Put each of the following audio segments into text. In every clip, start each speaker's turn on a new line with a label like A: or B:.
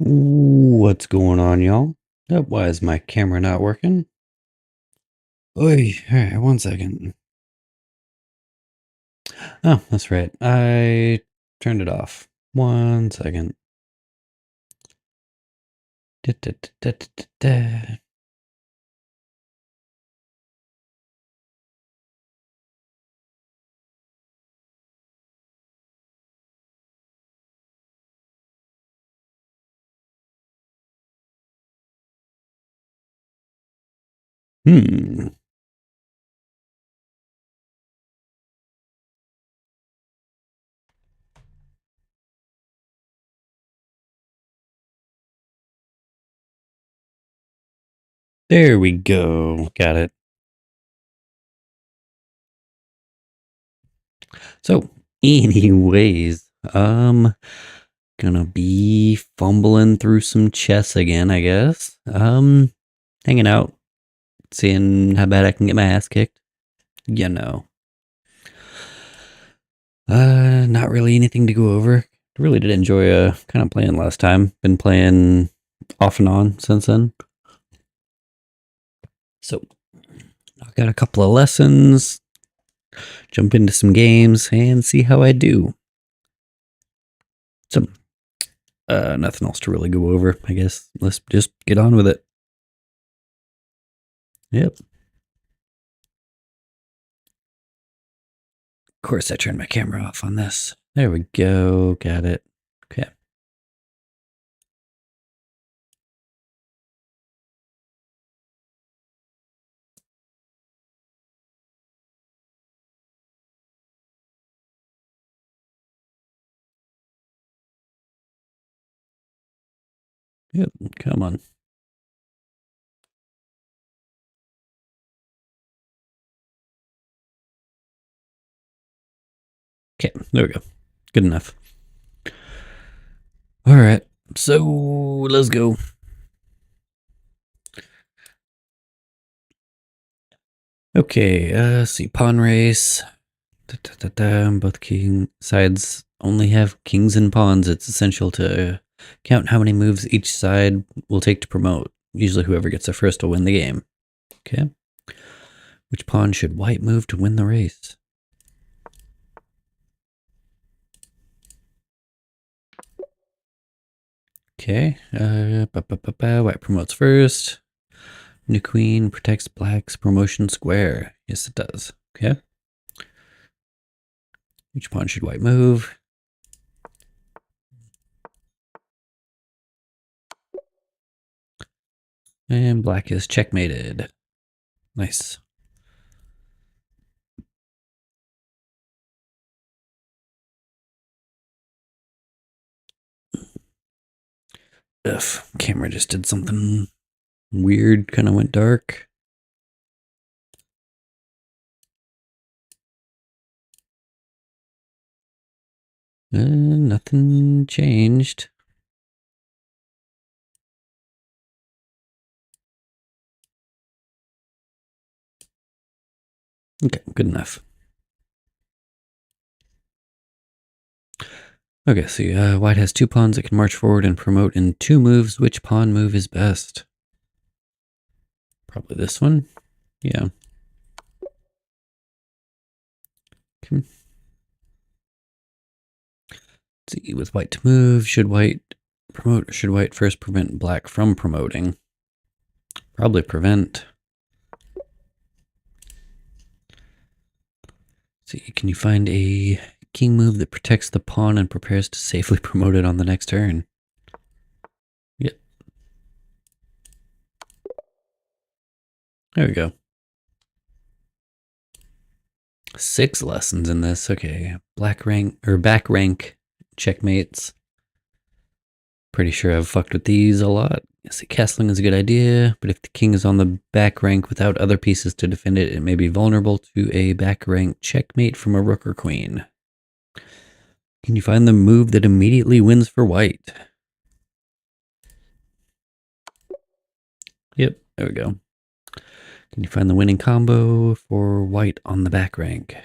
A: What's going on, y'all? Why is my camera not working? Oi, alright, 1 second. Oh, that's right. I turned it off. 1 second. Da, da, da, da, da, da. Hmm. There we go. Got it. So, anyways, gonna be fumbling through some chess again, I guess. Hanging out, seeing how bad I can get my ass kicked. You know. Not really anything to go over. Really did enjoy kind of playing last time. Been playing off and on since then. So I got a couple of lessons, jump into some games, and see how I do. So nothing else to really go over, I guess. Let's just get on with it. Yep. Of course, I turned my camera off on this. There we go. Got it. Okay. Yep. Come on. Okay. There we go. Good enough. All right. So let's go. Okay. See, pawn race. Both king sides only have kings and pawns. It's essential to count how many moves each side will take to promote. Usually whoever gets there first will win the game. Okay. Which pawn should white move to win the race? Okay. White promotes first. New queen protects black's promotion square. Yes, it does. Okay. Which pawn should white move? And black is checkmated. Nice. Ugh, camera just did something weird, kind of went dark. Nothing changed. Okay, good enough. Okay, so white has 2 pawns that can march forward and promote in 2 moves. Which pawn move is best? Probably this one. Yeah. Okay. Let's see, with white to move, should white promote or should white first prevent black from promoting? Probably prevent. Let's see, can you find a king move that protects the pawn and prepares to safely promote it on the next turn? Yep. There we go. 6 lessons in this. Okay, black rank or back rank checkmates. Pretty sure I've fucked with these a lot. See, castling is a good idea, but if the king is on the back rank without other pieces to defend it, it may be vulnerable to a back rank checkmate from a rook or queen. Can you find the move that immediately wins for white? Yep, there we go. Can you find the winning combo for white on the back rank?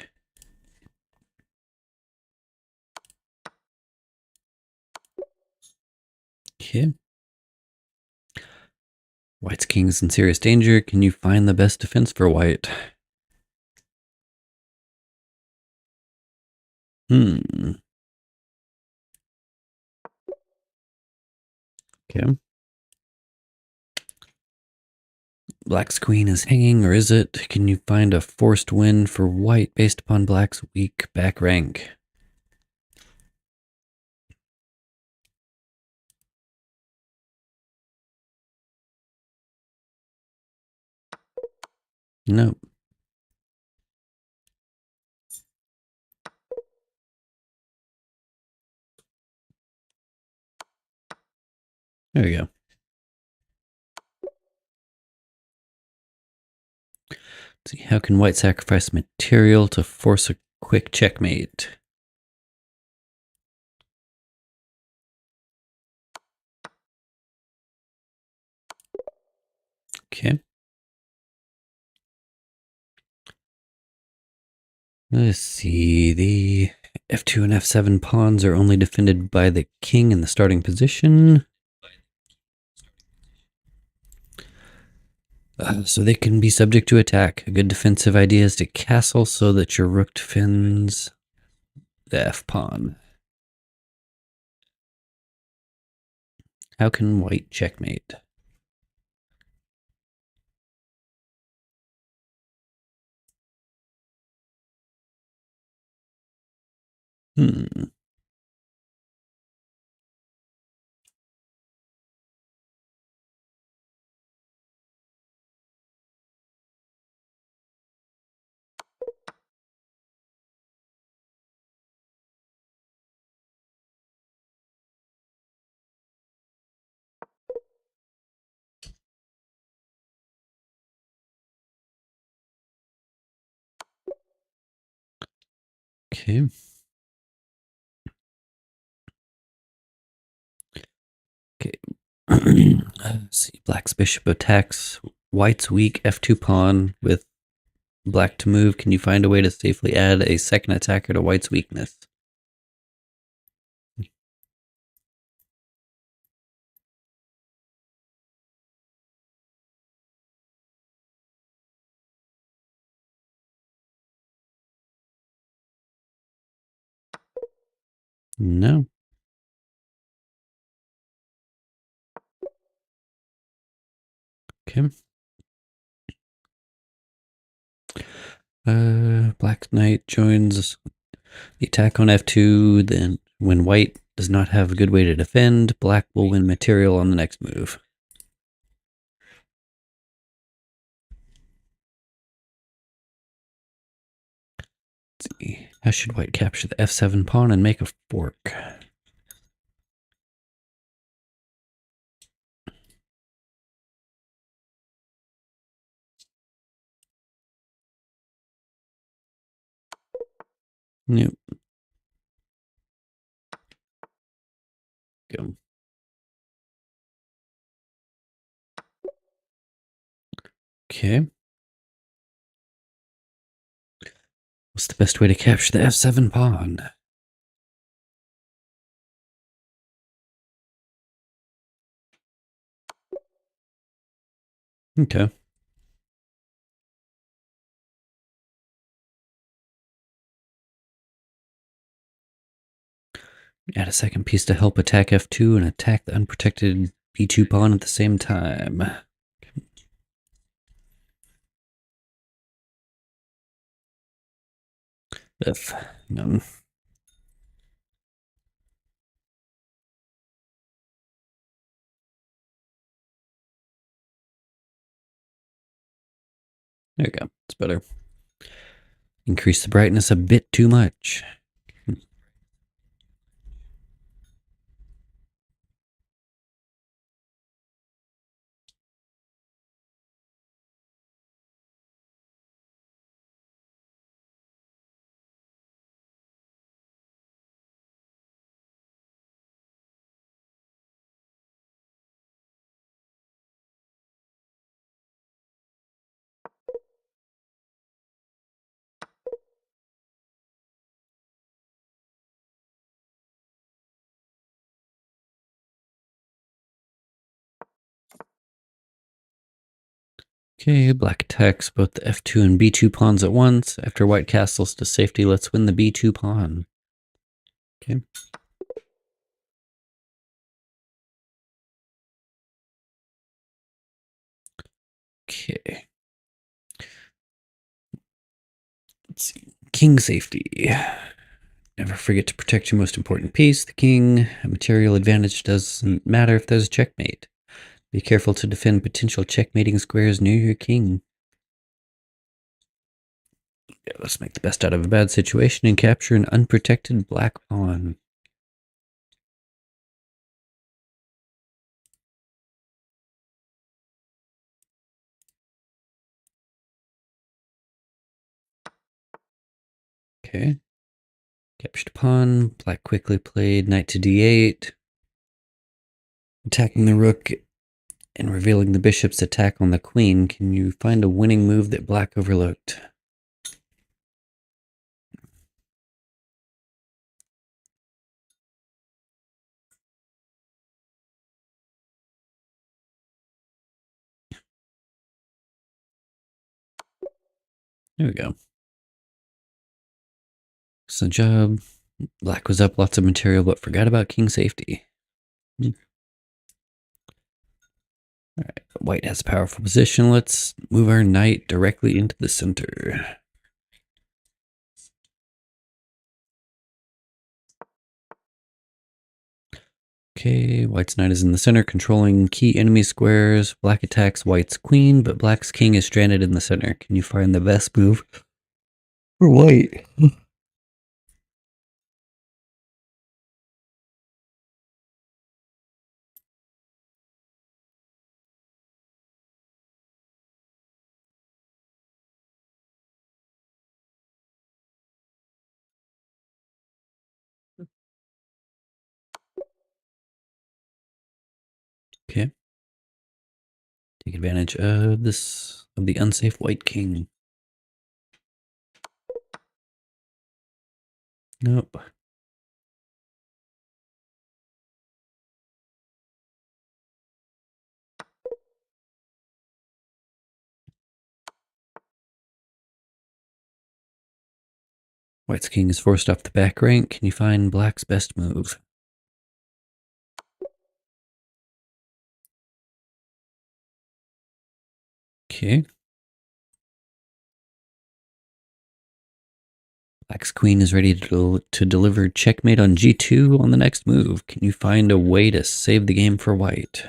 A: Okay, White's king is in serious danger. Can you find the best defense for white? Okay. Black's queen is hanging, or is it? Can you find a forced win for white based upon black's weak back rank? No. There we go. Let's see, how can white sacrifice material to force a quick checkmate? Okay. Let's see. The f2 and f7 pawns are only defended by the king in the starting position. So they can be subject to attack. A good defensive idea is to castle so that your rook defends the f-pawn. How can white checkmate? Hmm. Okay. Okay. Let's see. Black's bishop attacks white's weak f2 pawn with black to move. Can you find a way to safely add a second attacker to white's weakness? No. Okay. Black knight joins the attack on f2. Then, when white does not have a good way to defend, black will win material on the next move. Let's see. How should white capture the f7 pawn and make a fork? Nope. Go. Okay. What's the best way to capture the f7 pawn? Okay. Add a second piece to help attack f2 and attack the unprotected b2 pawn at the same time. If no. There we go. It's better. Increase the brightness a bit too much. Okay, black attacks both the f2 and b2 pawns at once. After white castles to safety, let's win the b2 pawn. Okay. Okay. Let's see. King safety. Never forget to protect your most important piece, the king. A material advantage doesn't matter if there's a checkmate. Be careful to defend potential checkmating squares near your king. Yeah, let's make the best out of a bad situation and capture an unprotected black pawn. Okay. Captured a pawn. Black quickly played knight to d8. Attacking the rook and revealing the bishop's attack on the queen. Can you find a winning move that black overlooked? There we go. So job. Black was up lots of material, but forgot about king safety. Alright, white has a powerful position. Let's move our knight directly into the center. Okay, white's knight is in the center, controlling key enemy squares. Black attacks white's queen, but black's king is stranded in the center. Can you find the best move for white? Okay. Take advantage of the unsafe white king. Nope. White's king is forced off the back rank. Can you find black's best move? Okay. Black's queen is ready to deliver checkmate on g2 on the next move. Can you find a way to save the game for white?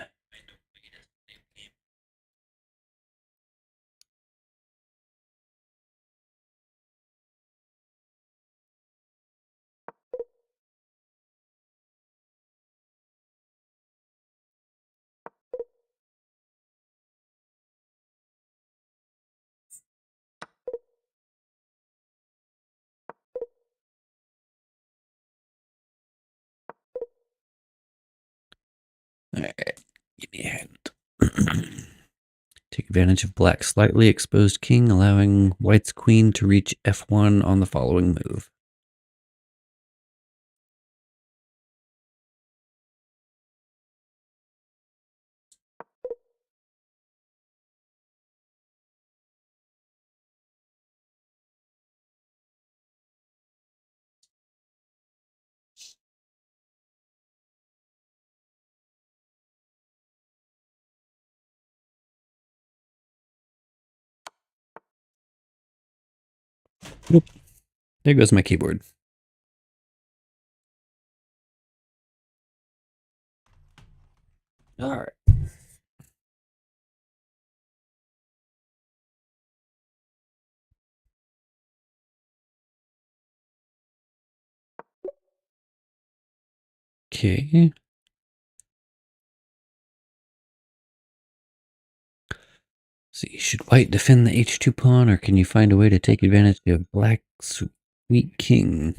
A: Alright, give me a hand. Take advantage of black's slightly exposed king, allowing white's queen to reach f1 on the following move. Oop, there goes my keyboard. Alright. Okay. See, should white defend the h2 pawn, or can you find a way to take advantage of black's weak king?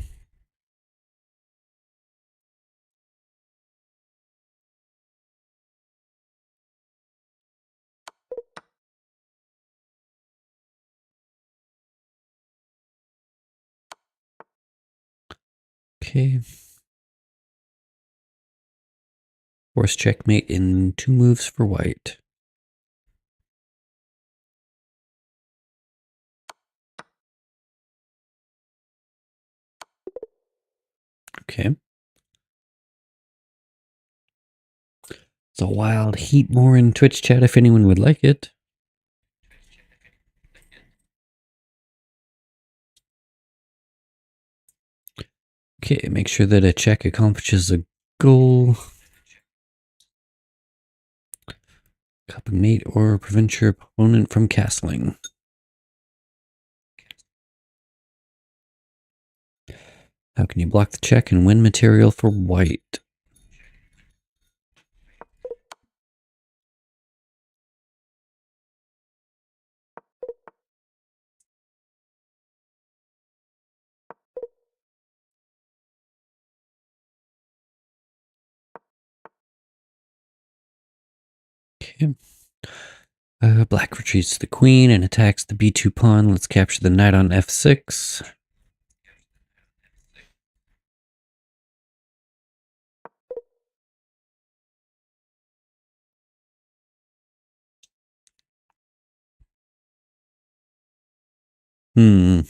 A: Okay. Force checkmate in 2 moves for white. Okay. It's a wild heat more in Twitch chat if anyone would like it. Okay, make sure that a check accomplishes a goal. Copy mate or prevent your opponent from castling. How can you block the check and win material for white? Okay. Black retreats to the queen and attacks the b2 pawn. Let's capture the knight on f6. Hmm.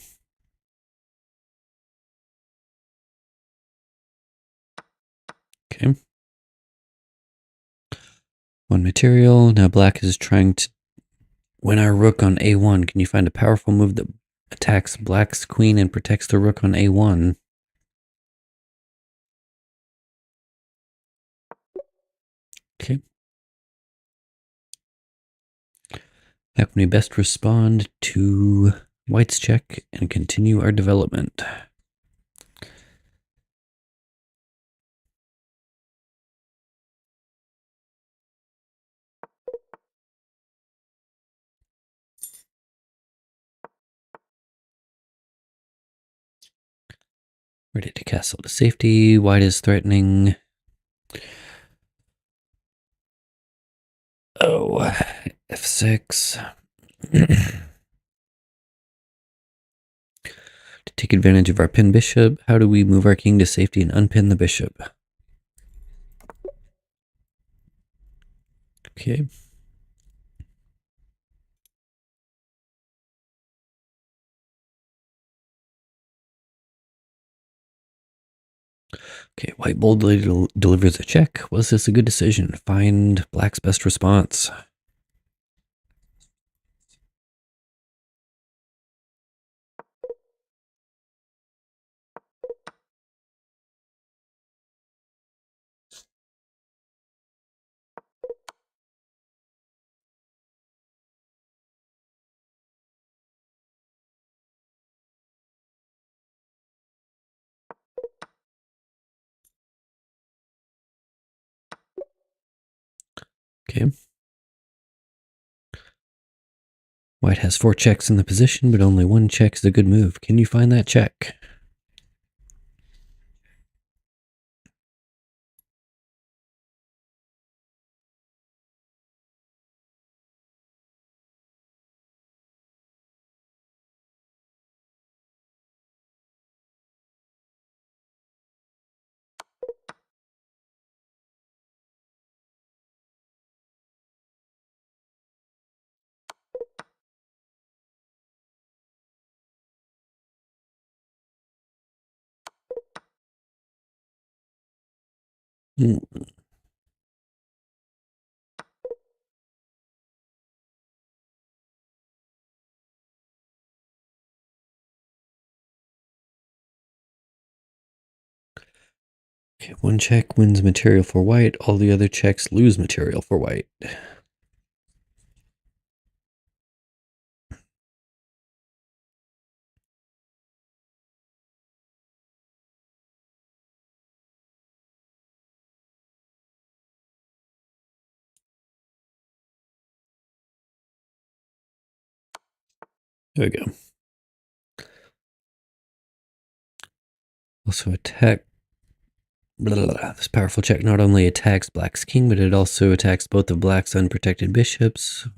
A: Okay. One material. Now black is trying to win our rook on a1. Can you find a powerful move that attacks black's queen and protects the rook on a1? Okay. How can we best respond to white's check and continue our development? Ready to castle to safety. White is threatening. Oh, f6. To take advantage of our pinned bishop, how do we move our king to safety and unpin the bishop? Okay. Okay, white boldly delivers a check. Was this a good decision? Find black's best response. Okay. White has 4 checks in the position, but only 1 check is a good move. Can you find that check? Mm. Okay, 1 check wins material for white. All the other checks lose material for white. There we go. Also attack. Blah, blah, blah. This powerful check not only attacks black's king, but it also attacks both of black's unprotected bishops.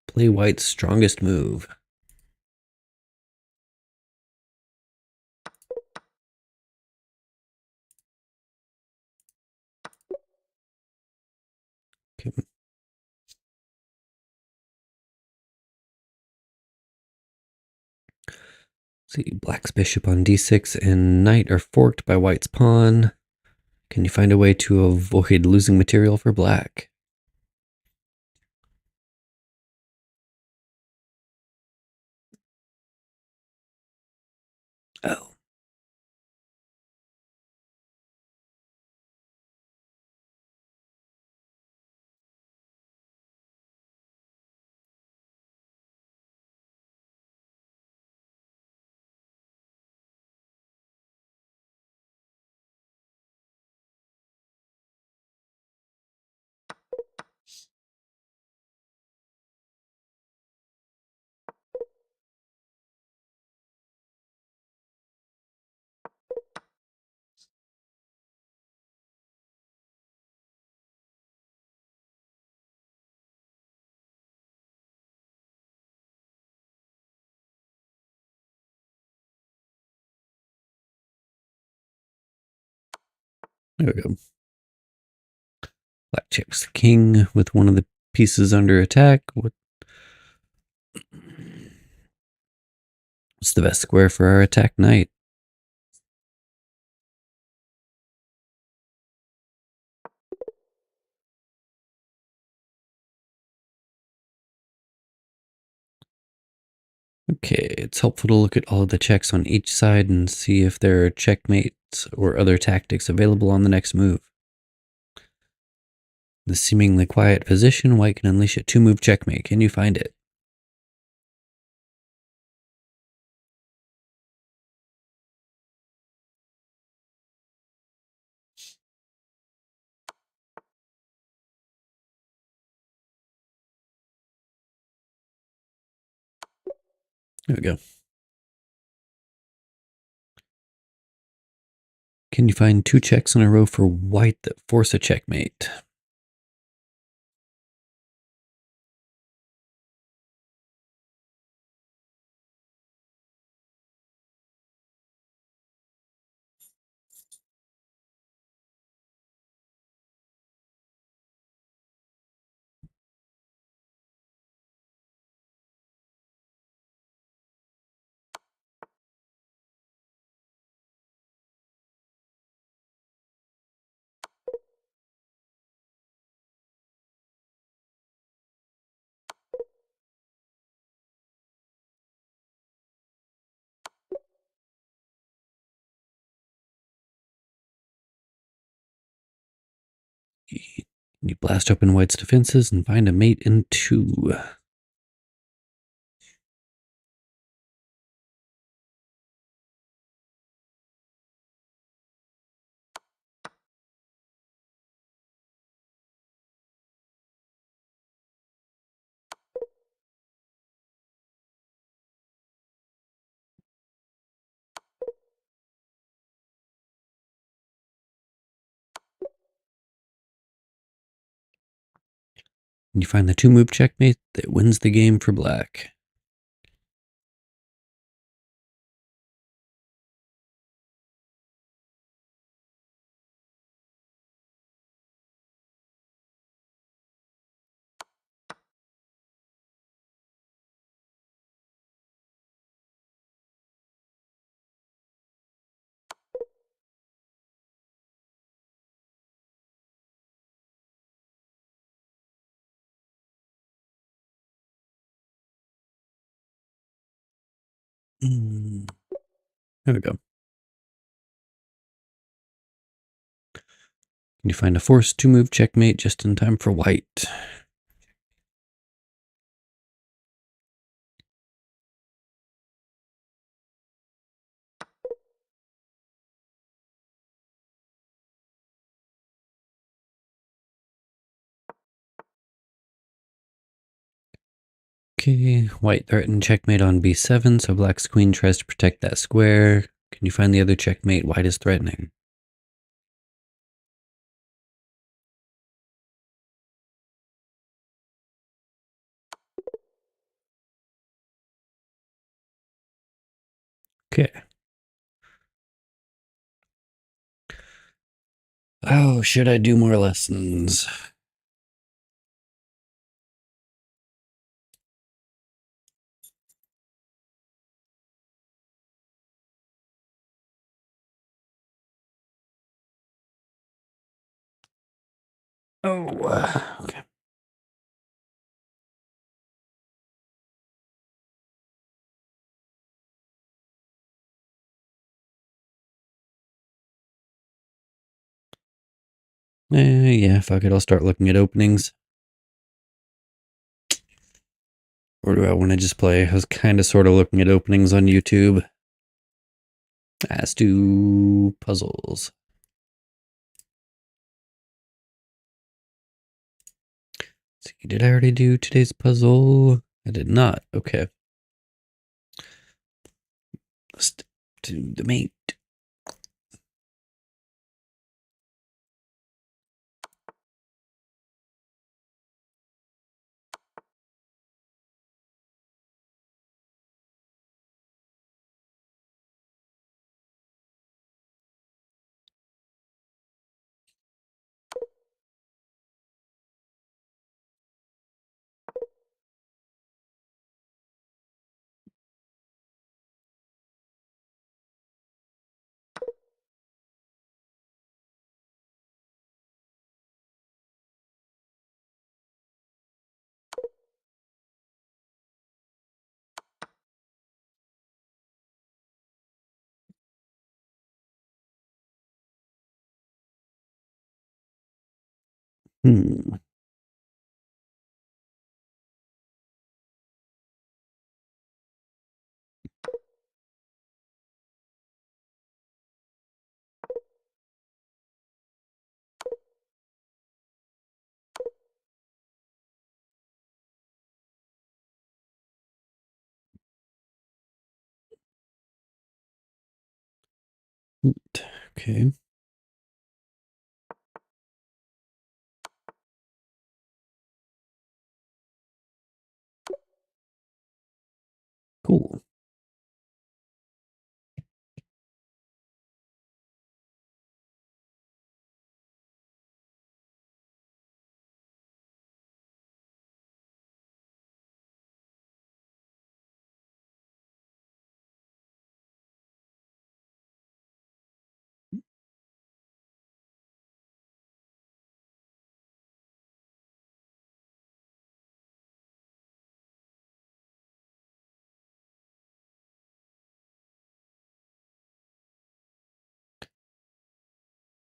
A: Play white's strongest move. Okay. See, black's bishop on d6 and knight are forked by white's pawn. Can you find a way to avoid losing material for black? Oh. There we go. Black checks the king with one of the pieces under attack. What's the best square for our attack knight? Okay, it's helpful to look at all of the checks on each side and see if there are checkmates or other tactics available on the next move. The seemingly quiet position, white can unleash a 2-move checkmate. Can you find it? There we go. Can you find 2 checks in a row for white that force a checkmate? You blast open white's defenses and find a mate in 2. And you find the 2-move checkmate that wins the game for black. There we go. Can you find a forced 2-move checkmate just in time for white? Okay, white threatened checkmate on b7, so black's queen tries to protect that square. Can you find the other checkmate white is threatening? Okay. Oh, should I do more lessons? Okay. Yeah, fuck it. I'll start looking at openings. Or do I want to just play? I was kind of sort of looking at openings on YouTube. Let's do puzzles. Let's see, did I already do today's puzzle? I did not. Okay. Let's do the mate. Hmm. Okay. Cool.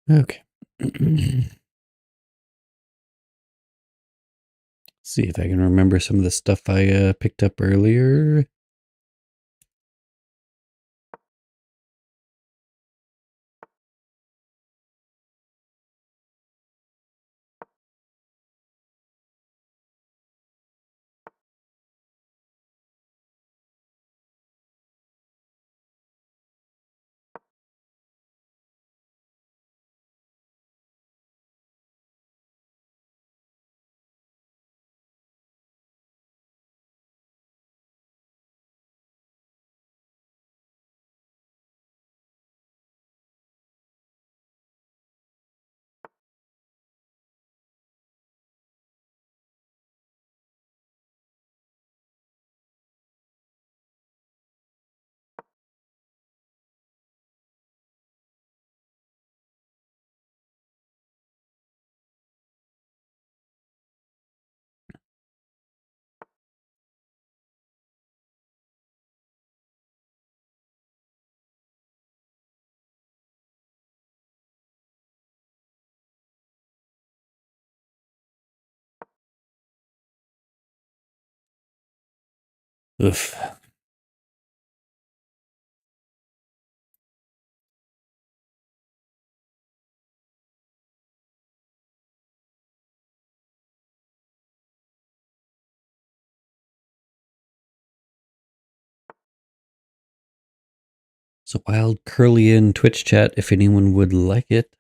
A: Okay. See if I can remember some of the stuff I picked up earlier. Oof. So wild curly in Twitch chat if anyone would like it.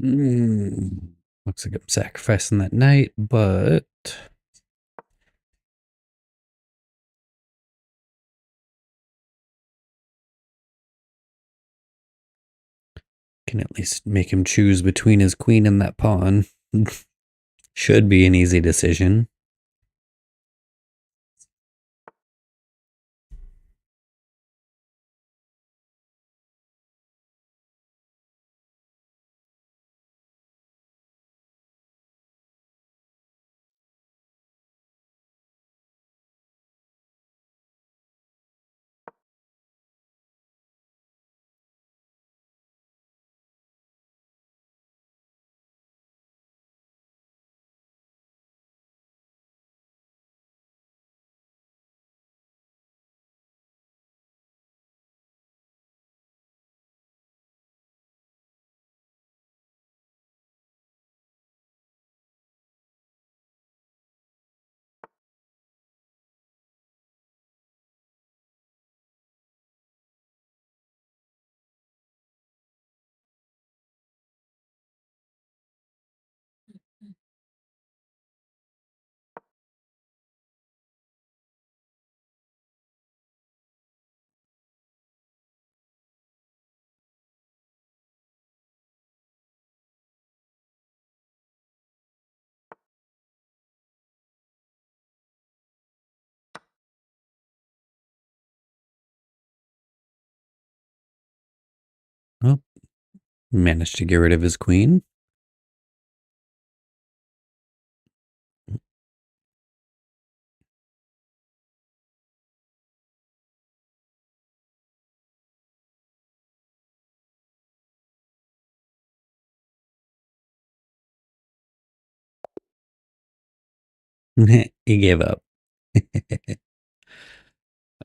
A: Looks like I'm sacrificing that knight, but can at least make him choose between his queen and that pawn. Should be an easy decision. Oh, managed to get rid of his queen. He gave up.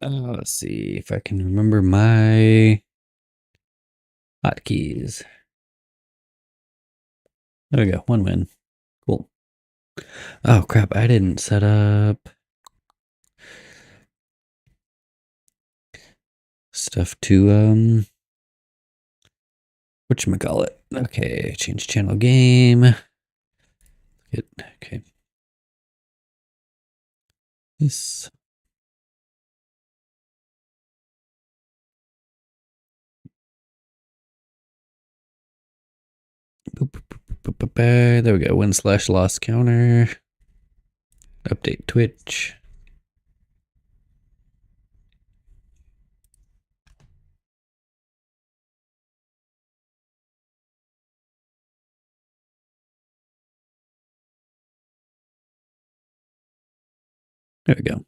A: Let's see if I can remember my hotkeys. There we go. One win. Cool. Oh crap! I didn't set up stuff to whatchamacallit. Okay, change channel game. Okay. This. There we go. Win/loss counter. Update Twitch. There we go.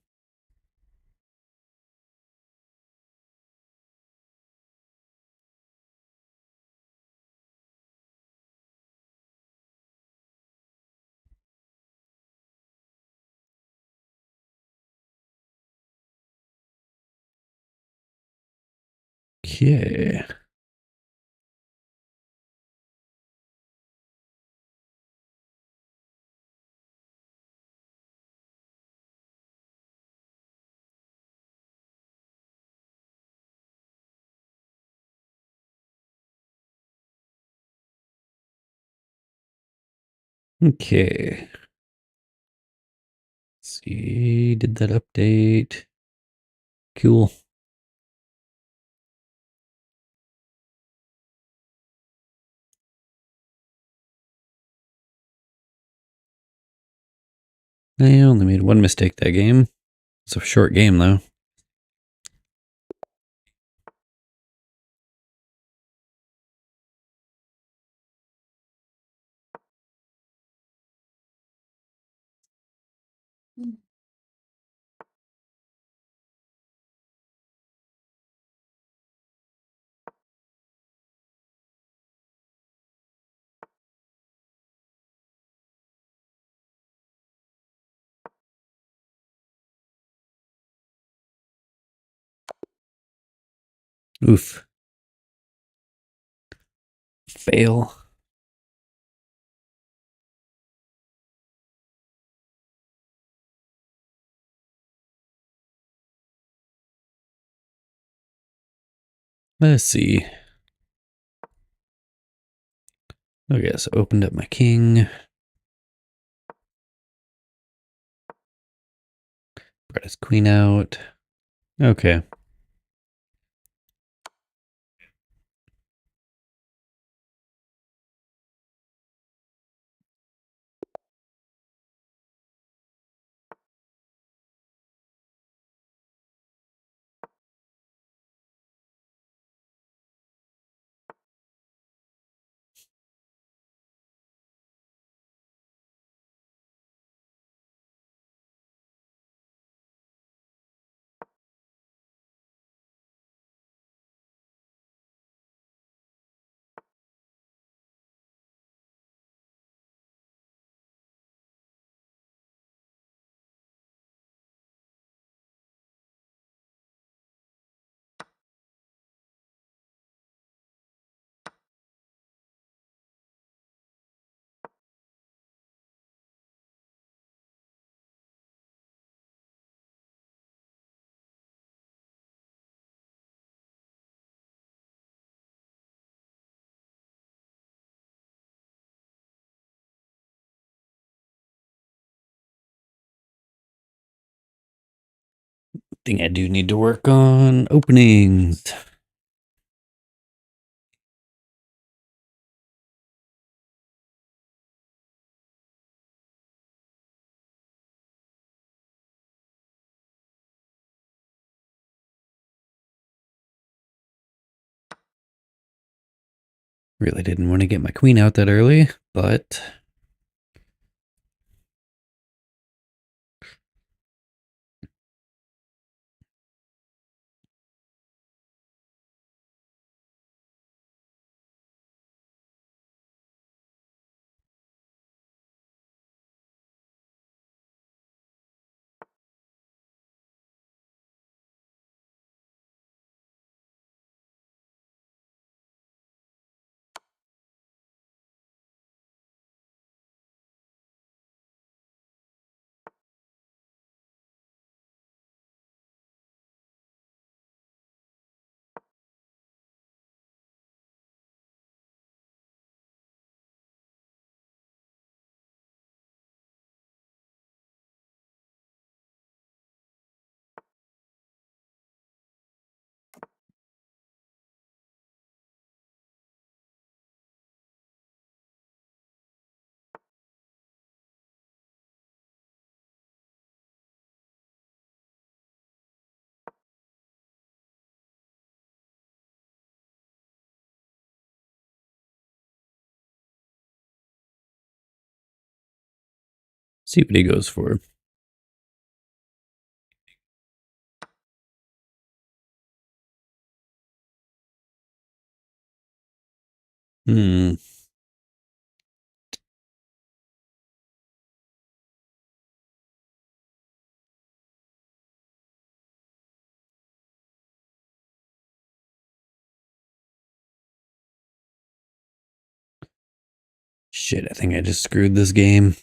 A: Okay. Okay. Let's see, did that update? Cool. I only made one mistake that game. It's a short game though. Oof. Fail. Let's see. Okay, so opened up my king. Brought his queen out. Okay. Thing I do need to work on, openings. Really didn't want to get my queen out that early, but see what he goes for. Hmm. Shit, I think I just screwed this game.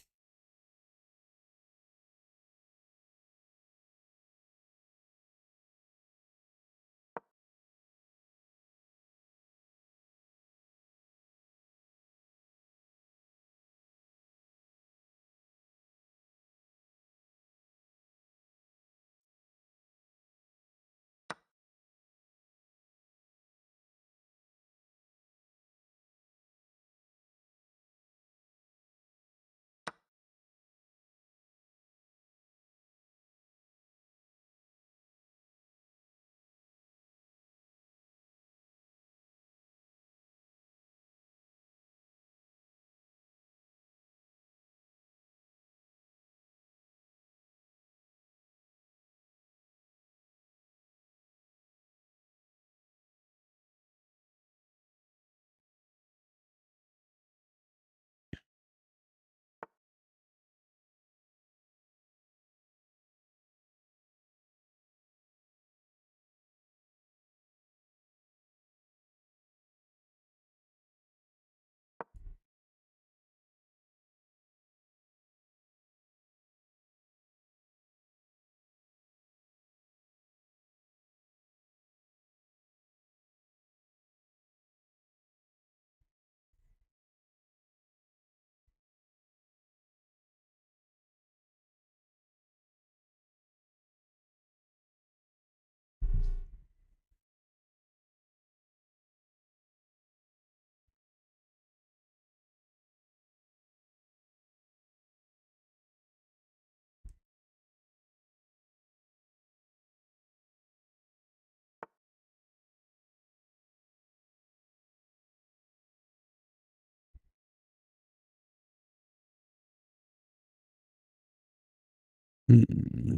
A: Hmm.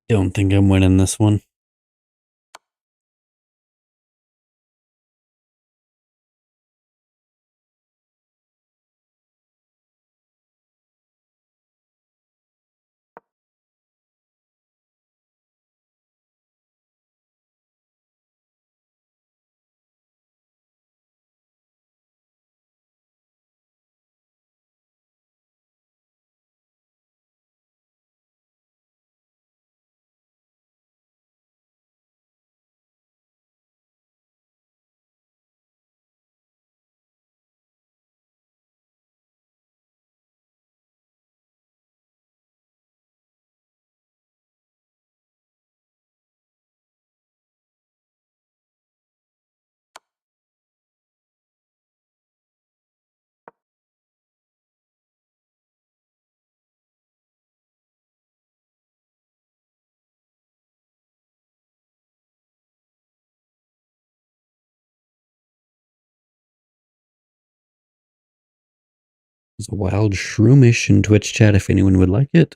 A: Don't think I'm winning this one. There's a wild shroomish in Twitch chat if anyone would like it.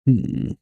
A: Hmm.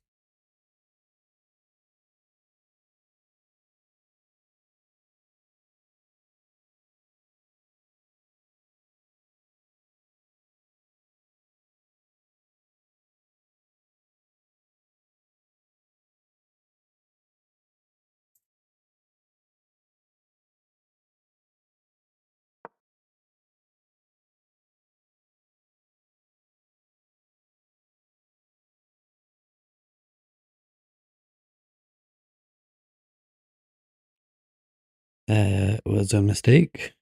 A: That was a mistake.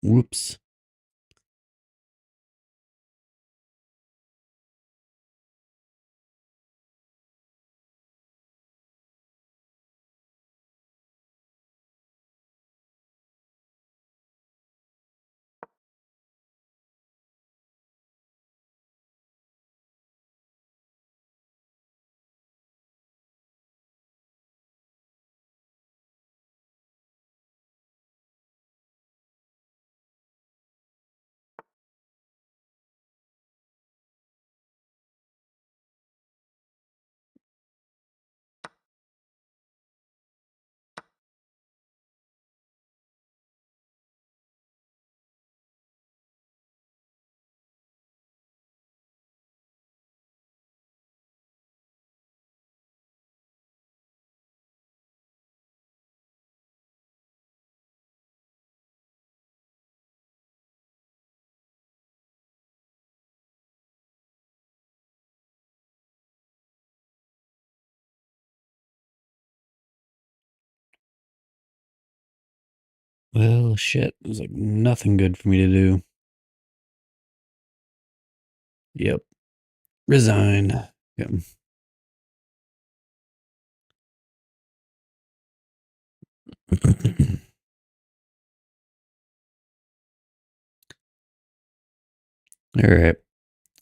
A: Whoops. Well, shit. There's like nothing good for me to do. Yep. Resign. Yep. All right.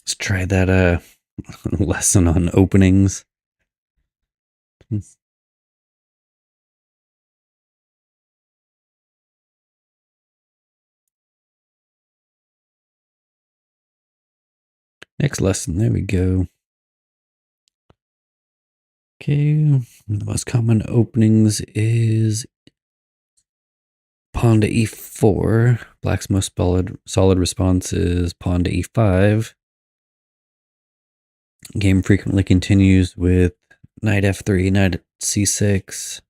A: Let's try that lesson on openings. Next lesson. There we go. Okay. The most common openings is pawn to e4. Black's most solid response is pawn to e5. Game frequently continues with knight f3, knight c6,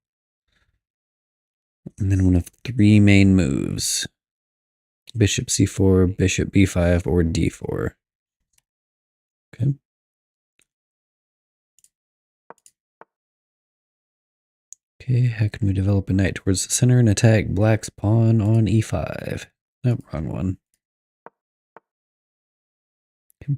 A: and then one of three main moves: bishop c4, bishop b5, or d4. Okay. Okay, how can we develop a knight towards the center and attack black's pawn on e5? Nope, wrong one. Okay.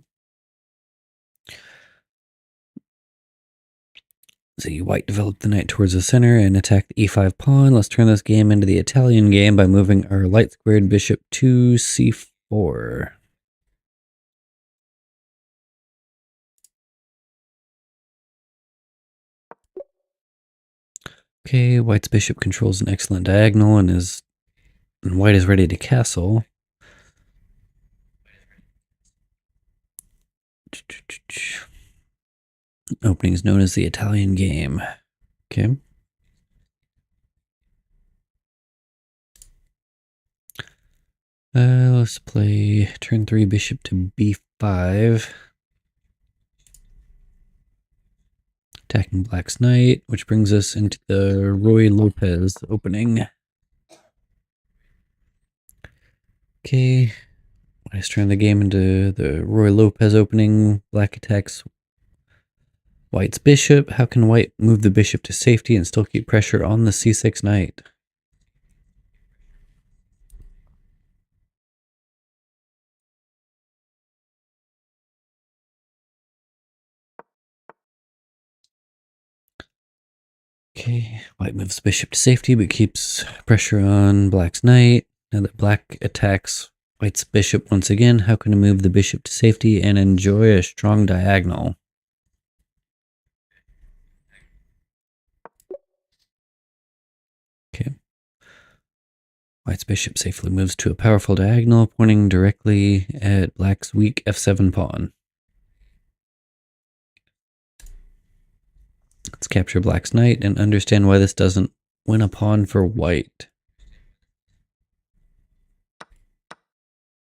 A: So white developed the knight towards the center and attack the e5 pawn. Let's turn this game into the Italian game by moving our light squared bishop to c4. Okay, white's bishop controls an excellent diagonal and white is ready to castle. Opening is known as the Italian game. Okay. Let's play turn 3 bishop to b5. Attacking black's knight, which brings us into the Roy Lopez opening. Okay. Let's turn the game into the Roy Lopez opening. Black attacks white's bishop. How can white move the bishop to safety and still keep pressure on the c6 knight? Okay, white moves bishop to safety but keeps pressure on black's knight. Now that black attacks white's bishop once again, how can I move the bishop to safety and enjoy a strong diagonal? Okay. White's bishop safely moves to a powerful diagonal, pointing directly at black's weak f7 pawn. Let's capture black's knight and understand why this doesn't win a pawn for white.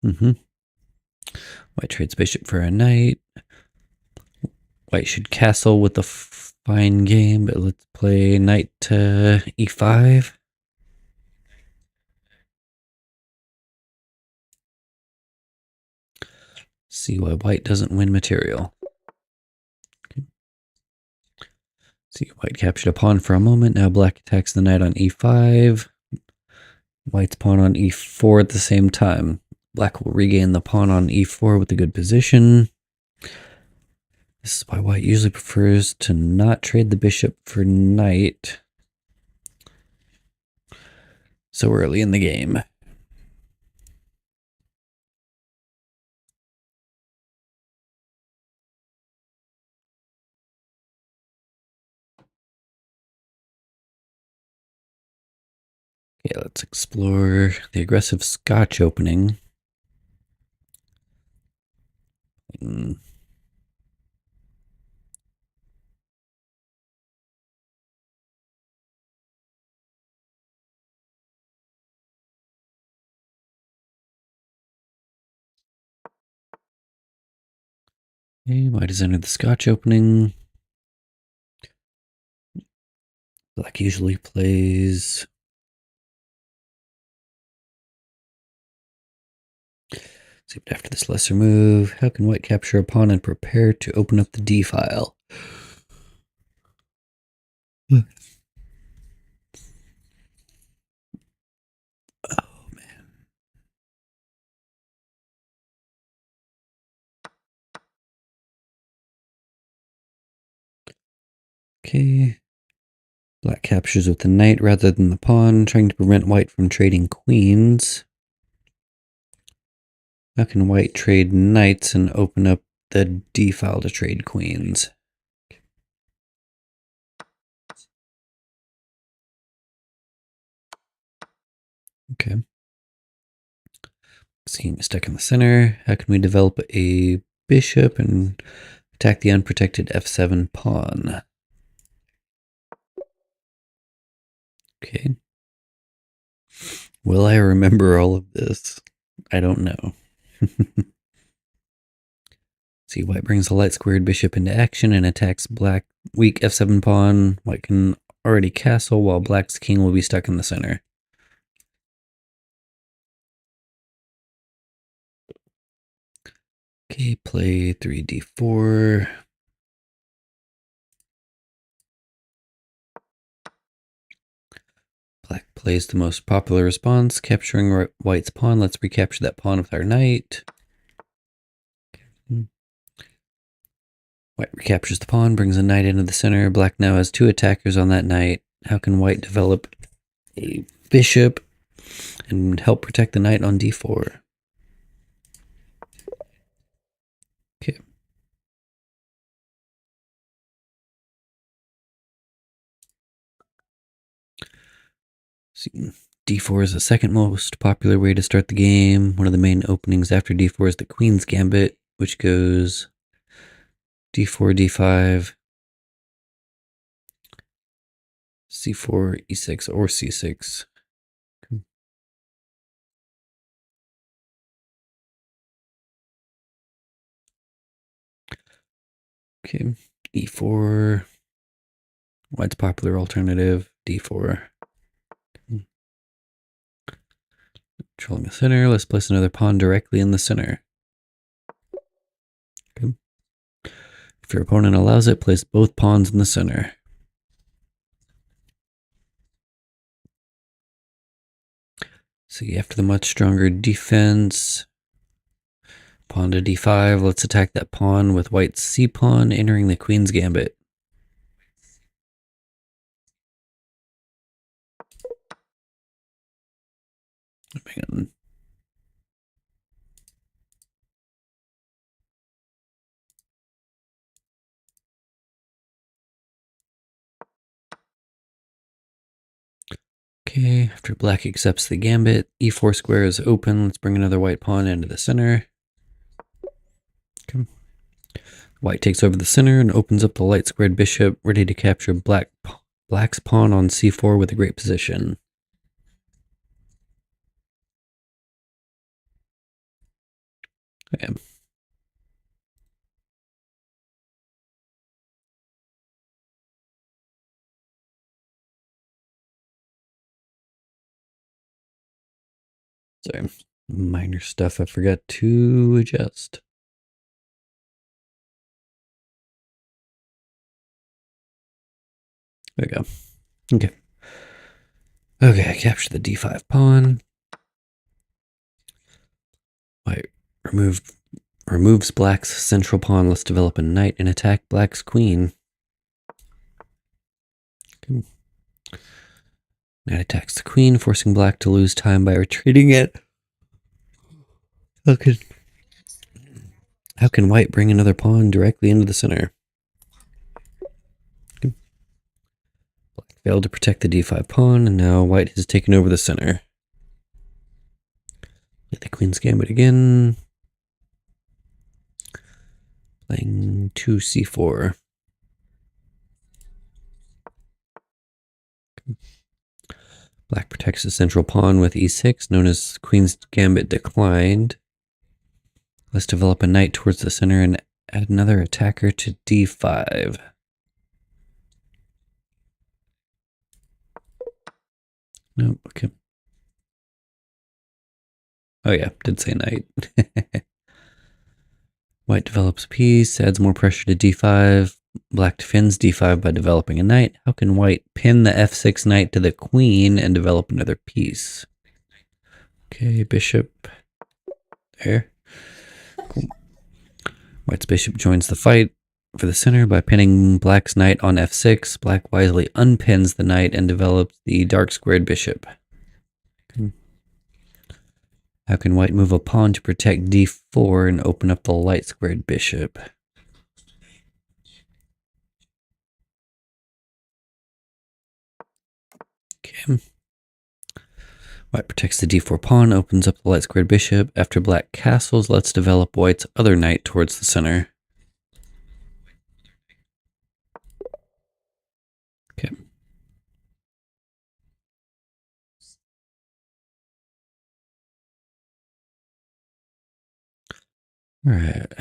A: White trades bishop for a knight. White should castle with a fine game, but let's play knight to e5. See why white doesn't win material. Okay. See, white captured a pawn for a moment. Now black attacks the knight on e5. White's pawn on e4 at the same time. Black will regain the pawn on e4 with a good position. This is why white usually prefers to not trade the bishop for knight so early in the game. Okay, let's explore the aggressive Scotch opening. Okay, white has entered the Scotch opening. Black usually plays... See, but after this lesser move, how can white capture a pawn and prepare to open up the d file? Okay. Black captures with the knight rather than the pawn, trying to prevent white from trading queens. How can white trade knights and open up the D file to trade queens? Okay. King is stuck in the center. How can we develop a bishop and attack the unprotected f7 pawn? Okay. Will I remember all of this? I don't know. See, white brings the light squared bishop into action and attacks black weak f7 pawn. White can already castle while black's king will be stuck in the center. Okay, play 3d4. Black plays the most popular response, capturing white's pawn. Let's recapture that pawn with our knight. White recaptures the pawn, brings a knight into the center. Black now has two attackers on that knight. How can white develop a bishop and help protect the knight on d4? Okay. See, d4 is the second most popular way to start the game. One of the main openings after d4 is the queen's gambit, which goes d4, d5, c4, e6, or c6. Okay, e4. White's popular alternative, d4. Controlling the center. Let's place another pawn directly in the center. Okay. If your opponent allows it, place both pawns in the center. See, after the much stronger defense, pawn to d5. Let's attack that pawn with white's c-pawn, entering the queen's gambit. Hang on. Okay, after black accepts the gambit, e4 square is open. Let's bring another white pawn into the center. Okay. White takes over the center and opens up the light squared bishop, ready to capture black's pawn on c4 with a great position. Okay. Sorry, minor stuff I forgot to adjust. There we go. Okay. Okay, I capture the d5 pawn. White removes black's central pawn. Let's develop a knight and attack black's queen. Okay. Knight attacks the queen, forcing black to lose time by retreating it. How can white bring another pawn directly into the center? Okay. Black failed to protect the d5 pawn, and now white has taken over the center. Play the queen's gambit again. Playing 2c4. Black protects the central pawn with e6, known as queen's gambit declined. Let's develop a knight towards the center and add another attacker to d5. No, okay. Oh yeah, did say knight. White develops a piece, adds more pressure to d5. Black defends d5 by developing a knight. How can white pin the f6 knight to the queen and develop another piece? Okay, bishop. There. Cool. White's bishop joins the fight. For the center, by pinning black's knight on f6, black wisely unpins the knight and develops the dark squared bishop. How can white move a pawn to protect d4 and open up the light squared bishop? Okay. White protects the d4 pawn, opens up the light squared bishop. After black castles, let's develop white's other knight towards the center. Okay. Alright.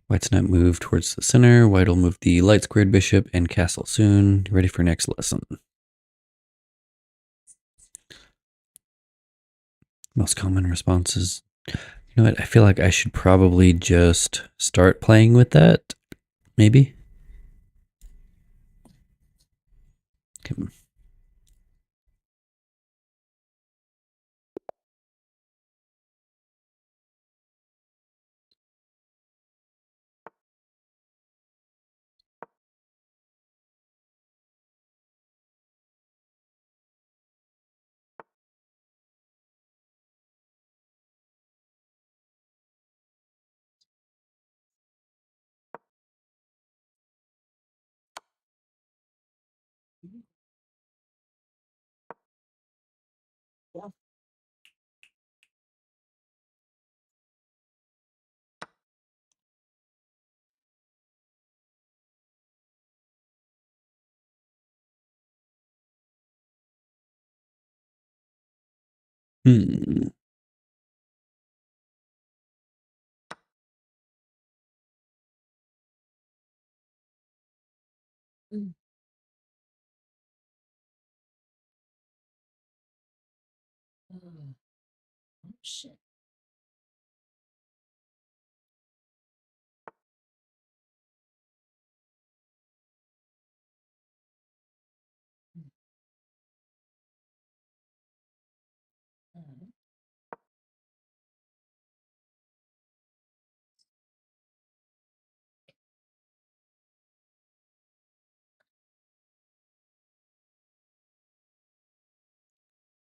A: White's knight move towards the center. White will move the light squared bishop and castle soon. Ready for next lesson. Most common responses. You know what? I feel like I should probably just start playing with that. Maybe. Okay. Hmm.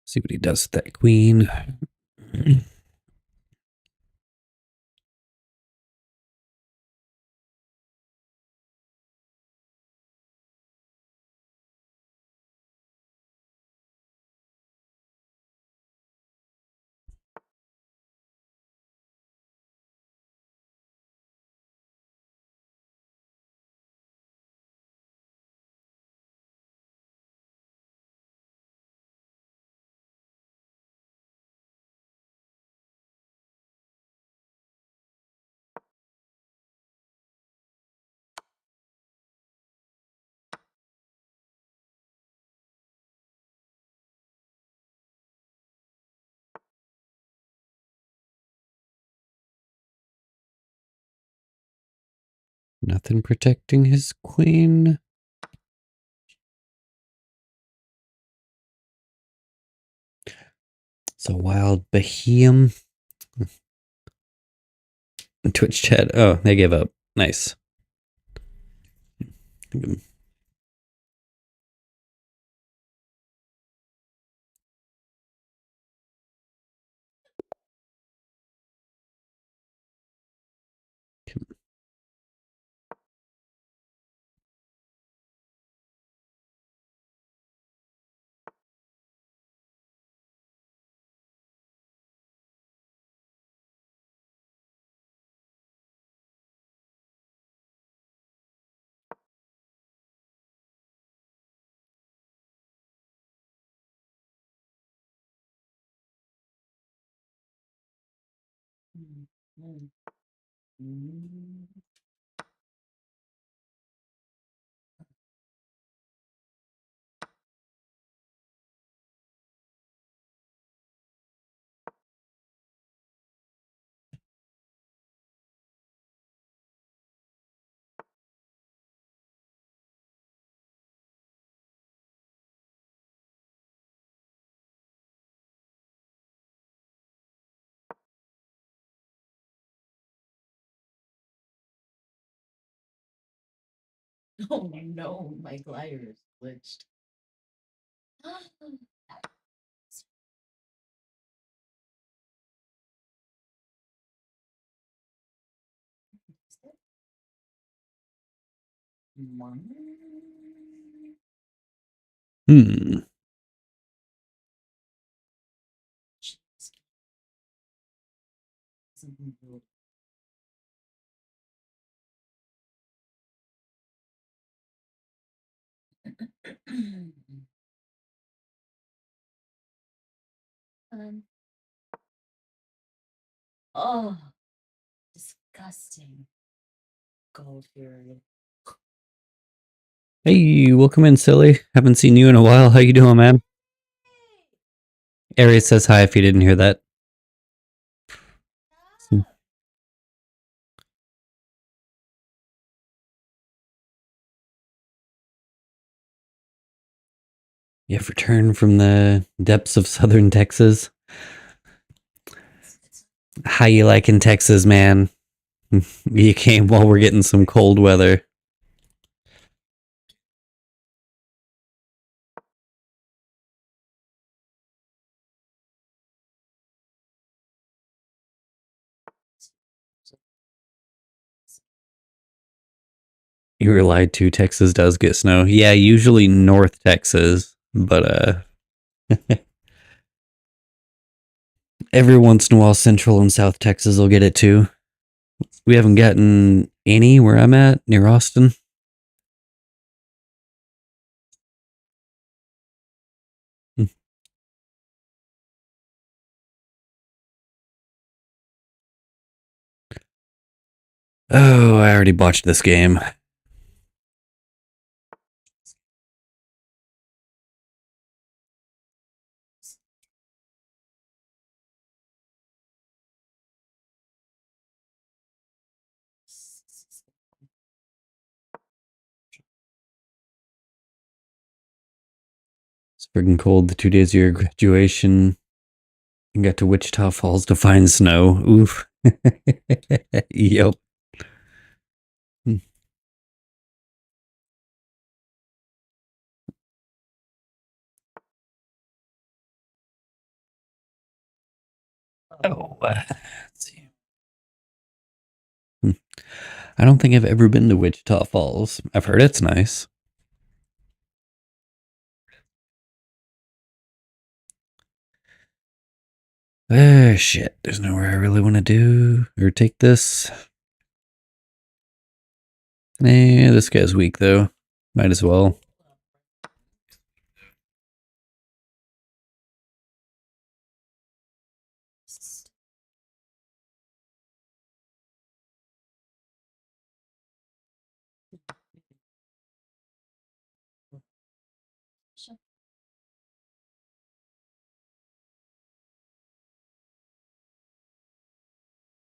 A: See what he does with that queen. Nothing protecting his queen. So wild Behem. Twitch chat. Oh, they gave up. Nice.
B: Oh no, my glider is glitched.
A: Hmm.
B: Oh, disgusting. Gold Fury.
A: Hey, welcome in, silly. Haven't seen you in a while. How you doing, man? Aries says hi if you didn't hear that. You've returned from the depths of southern Texas. How you liking Texas, man? You came while we're getting some cold weather. You were lied to. Texas does get snow. Yeah, usually North Texas, but every once in a while, Central and South Texas will get it too. We haven't gotten any where I'm at near Austin. Oh, I already botched this game. It's freaking cold. The 2 days of your graduation, you got to Wichita Falls to find snow. Oof. Yep. Oh, let's see. I don't think I've ever been to Wichita Falls. I've heard it's nice. Shit. There's nowhere I really want to do or take this. This guy's weak though. Might as well.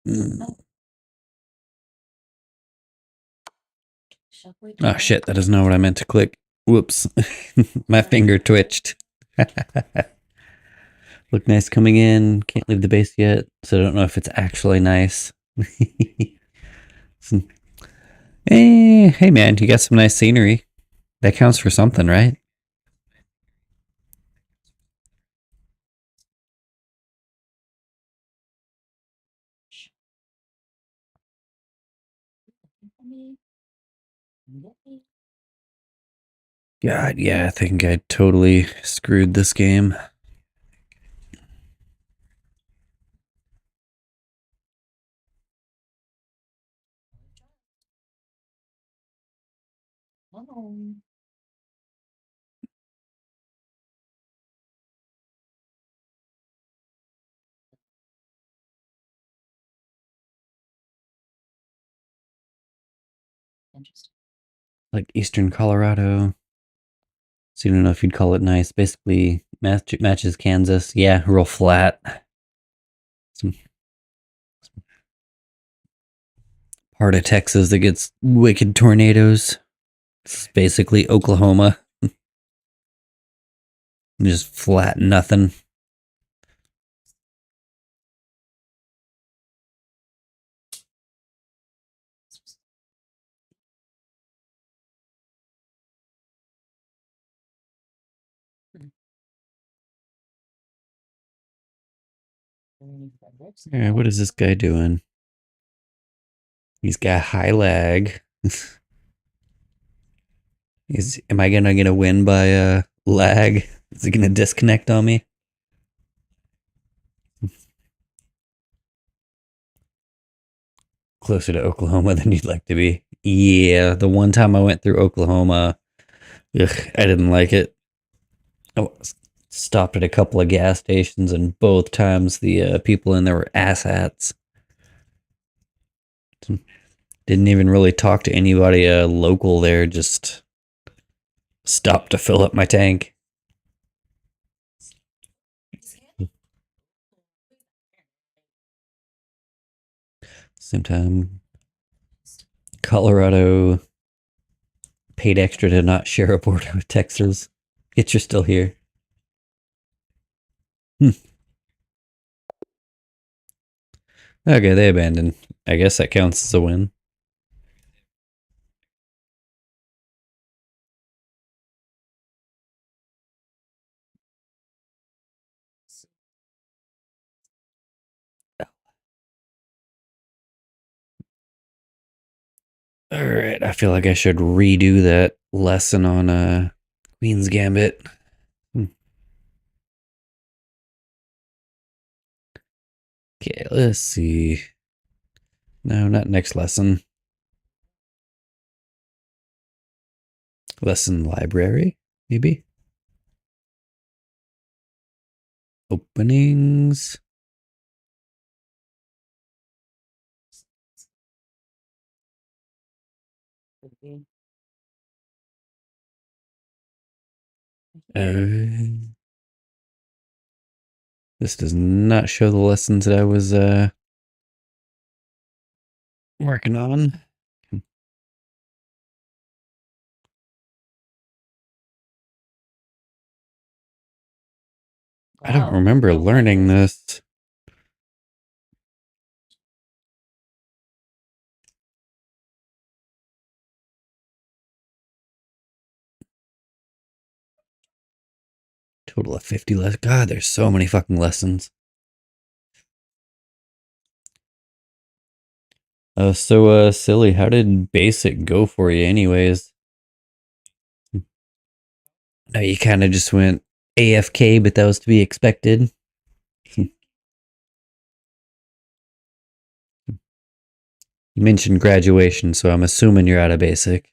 A: Mm. Oh shit, that is not what I meant to click. Whoops. My finger twitched. Look nice coming in. Can't leave the base yet, so I don't know if it's actually nice. Hey man, you got some nice scenery. That counts for something, right? God, yeah, I think I totally screwed this game.
B: Interesting.
A: Like Eastern Colorado. So you don't know if you'd call it nice. Basically, matches Kansas. Yeah, real flat. Some part of Texas that gets wicked tornadoes. It's basically Oklahoma. Just flat nothing. Alright, what is this guy doing? He's got high lag. Am I gonna get a win by lag? Is it gonna disconnect on me? Closer to Oklahoma than you'd like to be. Yeah, the one time I went through Oklahoma, ugh, I didn't like it. I stopped at a couple of gas stations, and both times the people in there were asshats. Didn't even really talk to anybody local there, just stopped to fill up my tank. Same time, Colorado paid extra to not share a border with Texas. Yet you're still here. Okay, they abandoned. I guess that counts as a win. All right, I feel like I should redo that lesson on Queen's Gambit. Okay, let's see. No, not next lesson. Lesson library, maybe? Openings. This does not show the lessons that I was working on. I don't remember learning this. Total of 50 lessons. God, there's so many fucking lessons. So silly. How did basic go for you, anyways? No, you kind of just went AFK, but that was to be expected. You mentioned graduation, so I'm assuming you're out of basic.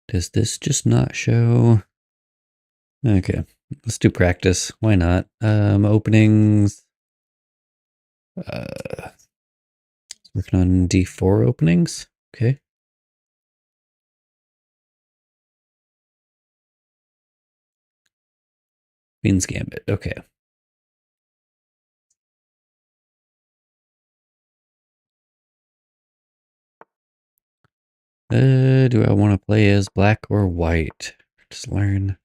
A: Does this just not show? Okay, let's do practice. Why not? Openings. Working on D4 openings. Okay. Queen's Gambit. Okay. Do I want to play as black or white? Just learn.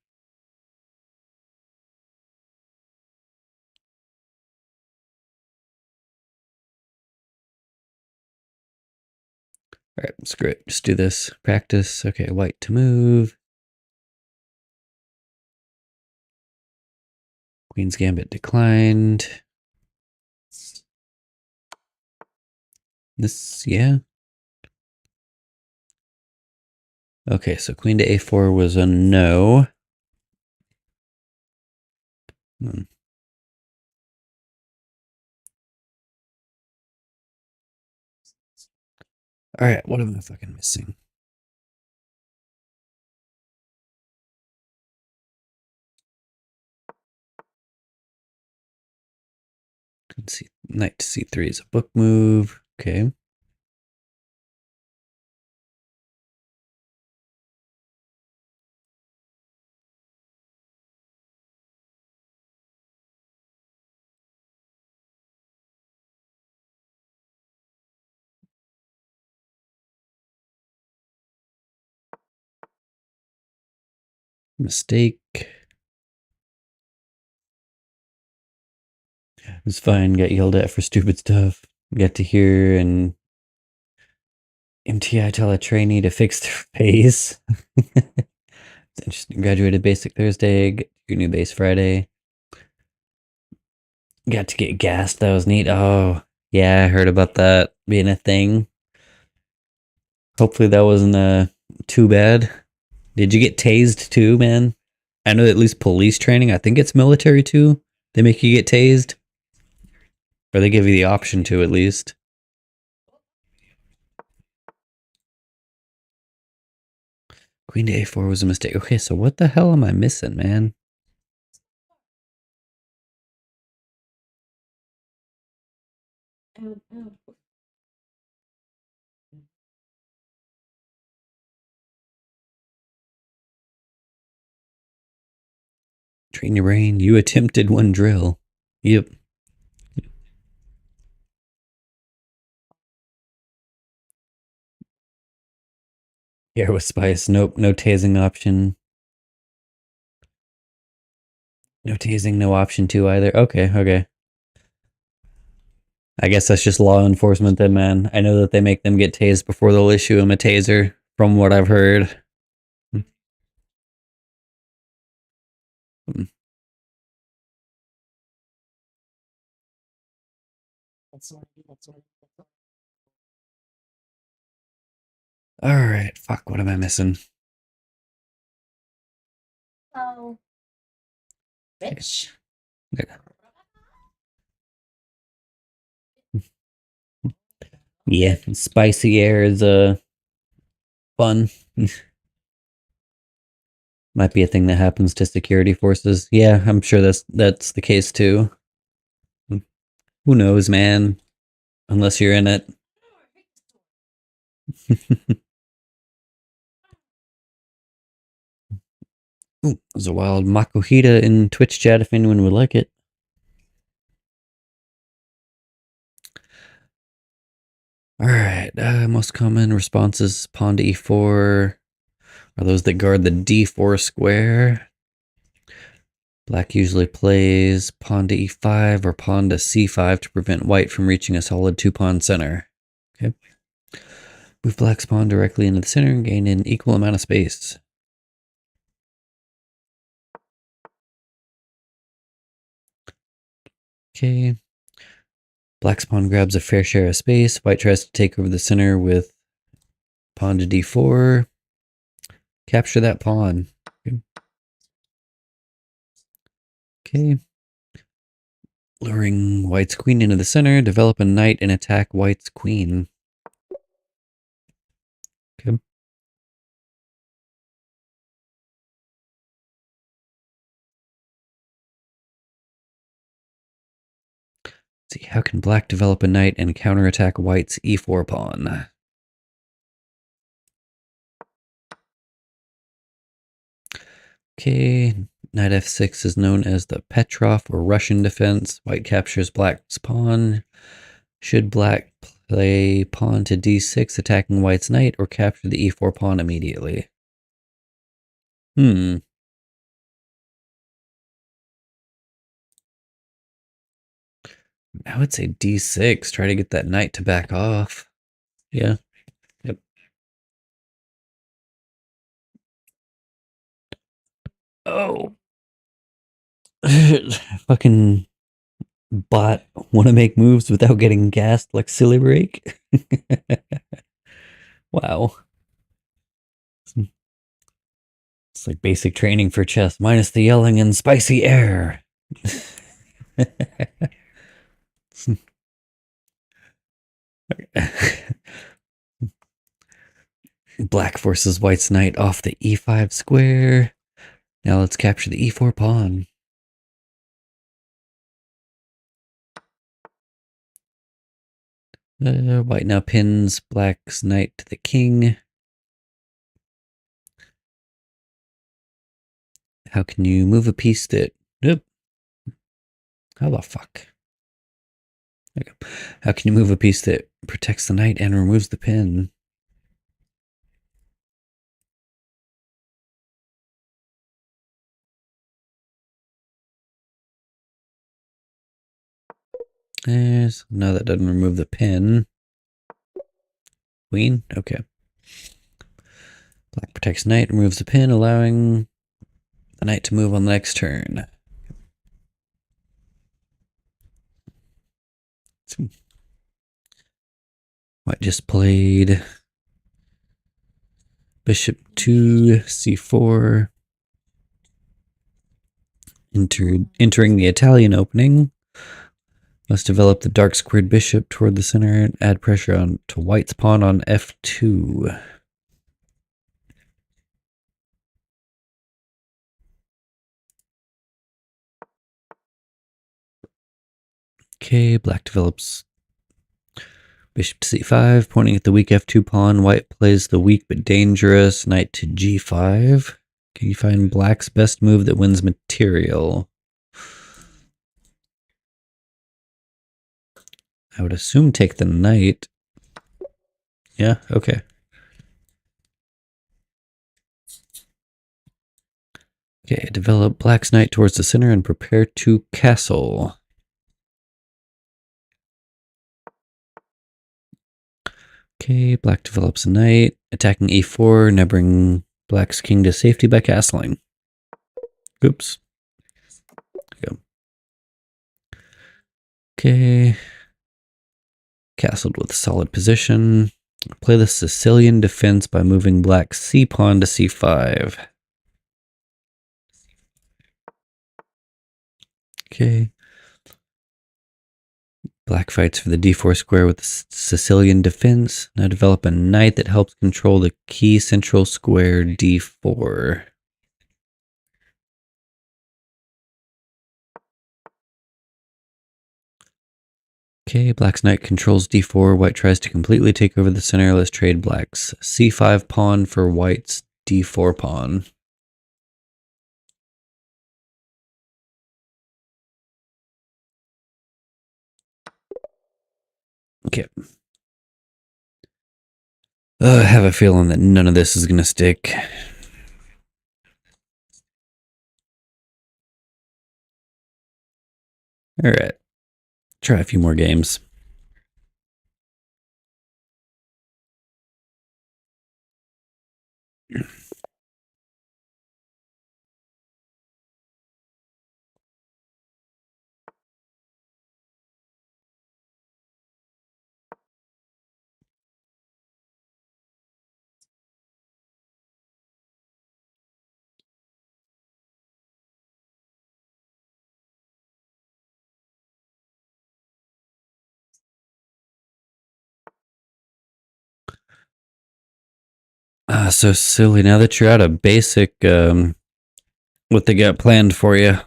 A: All right, screw it. Just do this. Practice. Okay, white to move. Queen's Gambit declined. This, yeah. Okay, so Queen to A4 was a no. Hmm. All right, what am I fucking missing? Let's see. Knight to C3 is a book move. Okay. Mistake. It was fine. Got yelled at for stupid stuff. Got to hear and MTI tell a trainee to fix their face. It's interesting. Graduated basic Thursday, get your new base Friday. Got to get gassed. That was neat. Oh, yeah, I heard about that being a thing. Hopefully that wasn't too bad. Did you get tased too, man? I know at least police training, I think it's military too. They make you get tased. Or they give you the option to at least. Queen to A4 was a mistake. Okay, so what the hell am I missing, man? Train your brain. You attempted one drill. Yep. Air with spice. Nope. No tasing option. No tasing. No option two either. Okay. Okay. I guess that's just law enforcement then, man. I know that they make them get tased before they'll issue them a taser, from what I've heard. Alright, fuck, what am I missing?
B: Oh, bitch.
A: Yeah, spicy air is fun. Might be a thing that happens to security forces. Yeah, I'm sure that's the case too. Who knows, man? Unless you're in it. Ooh, there's a wild Makuhita in Twitch chat if anyone would like it. Alright, most common responses pawn to e4 are those that guard the d4 square. Black usually plays pawn to e5 or pawn to c5 to prevent white from reaching a solid two-pawn center. Okay. Move black's pawn directly into the center and gain an equal amount of space. Okay. Black's pawn grabs a fair share of space. White tries to take over the center with pawn to d4. Capture that pawn. Okay. Luring white's queen into the center. Develop a knight and attack white's queen. Okay. Let's see, how can black develop a knight and counterattack white's e4 pawn? Okay, knight f6 is known as the Petrov or Russian defense. White captures black's pawn. Should black play pawn to d6, attacking white's knight, or capture the e4 pawn immediately? I would say d6. Try to get that knight to back off. Yeah. Yep. Oh. Fucking bot want to make moves without getting gassed like silly break. Wow. It's like basic training for chess, minus the yelling and spicy air. Black forces white's knight off the e5 square. Now let's capture the e4 pawn. White now pins black's knight to the king. How can you move a piece that... Nope. How the fuck? Okay. How can you move a piece that protects the knight and removes the pin? No, that doesn't remove the pin. Queen? Okay. Black protects knight, removes the pin, allowing the knight to move on the next turn. White just played bishop to c4. Entering the Italian opening. Let's develop the dark squared bishop toward the center and add pressure on to white's pawn on f2. Okay, black develops bishop to c5, pointing at the weak f2 pawn. White plays the weak but dangerous knight to g5. Can you find black's best move that wins material? I would assume take the knight. Yeah, okay. Okay, develop black's knight towards the center and prepare to castle. Okay, black develops a knight, attacking e4, now bring black's king to safety by castling. Oops. There we go. Okay. Castled with solid position. Play the Sicilian defense by moving black's c pawn to c5. Okay. Black fights for the d4 square with the Sicilian defense. Now develop a knight that helps control the key central square d4. Okay, black's knight controls d4. White tries to completely take over the center. Let's trade black's c5 pawn for white's d4 pawn. Okay. I have a feeling that none of this is going to stick. All right. Try a few more games. So silly. Now that you're out of basic, what they got planned for you?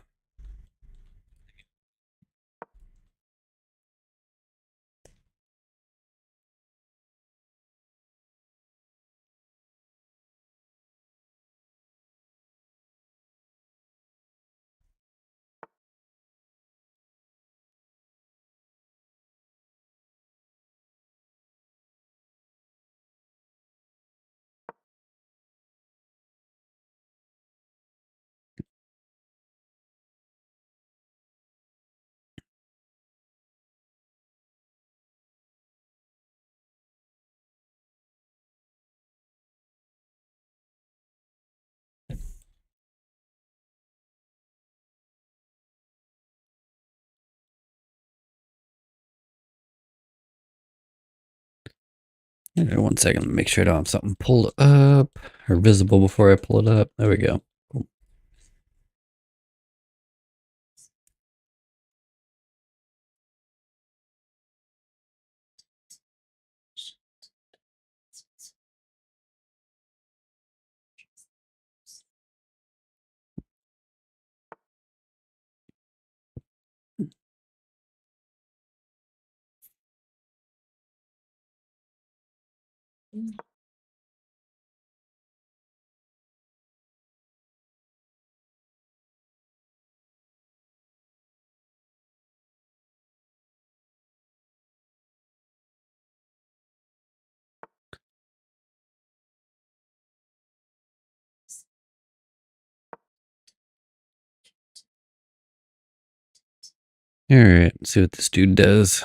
A: One second, make sure I don't have something pulled up or visible before I pull it up. There we go. Cool. All right, see what this dude does.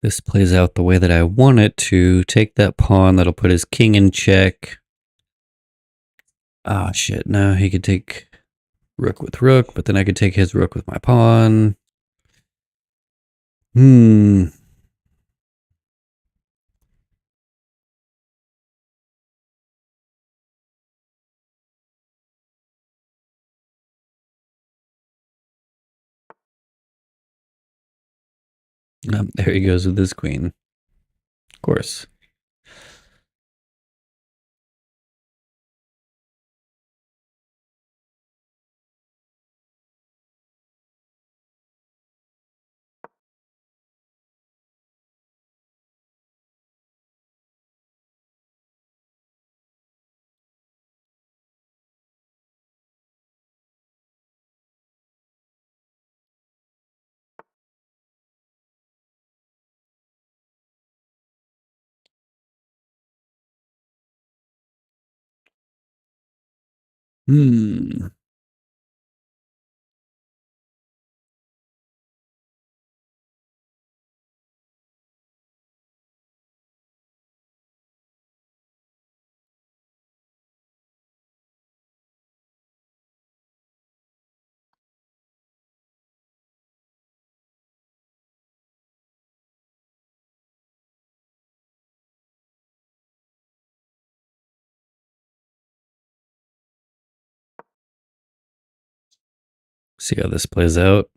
A: this plays out the way that I want it to, take that pawn, that'll put his king in check. Ah, shit, no, he could take rook with rook, but then I could take his rook with my pawn. There he goes with his queen. Of course. See how this plays out.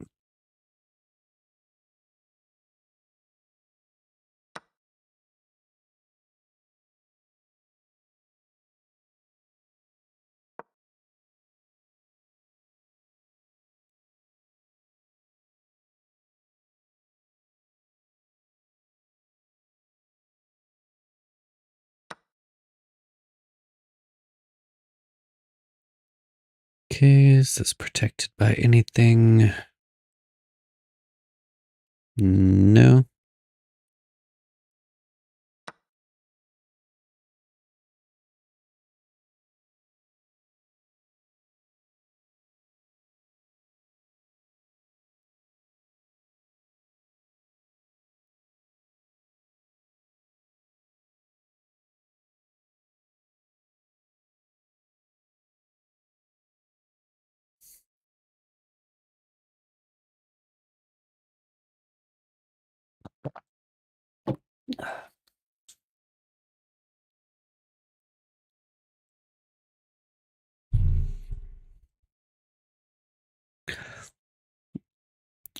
A: Okay, is this protected by anything? No.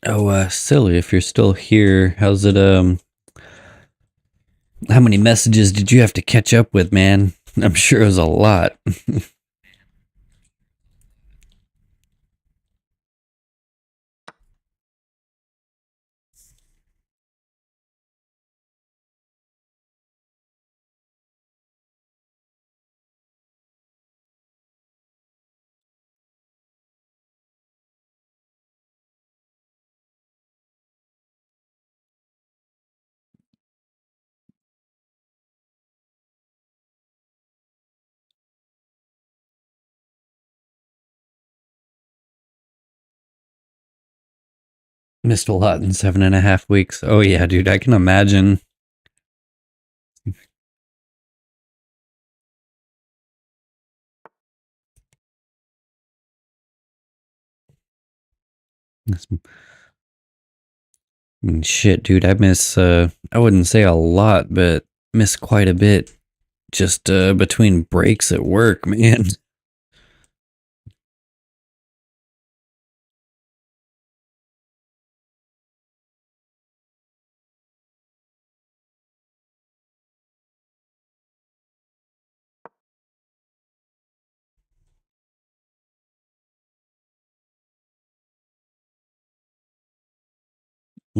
A: Oh, silly, if you're still here, how's it, how many messages did you have to catch up with, man? I'm sure it was a lot. Missed a lot in 7.5 weeks. Oh yeah, dude, I can imagine. Shit, dude, I miss, I wouldn't say a lot, but miss quite a bit just between breaks at work, man.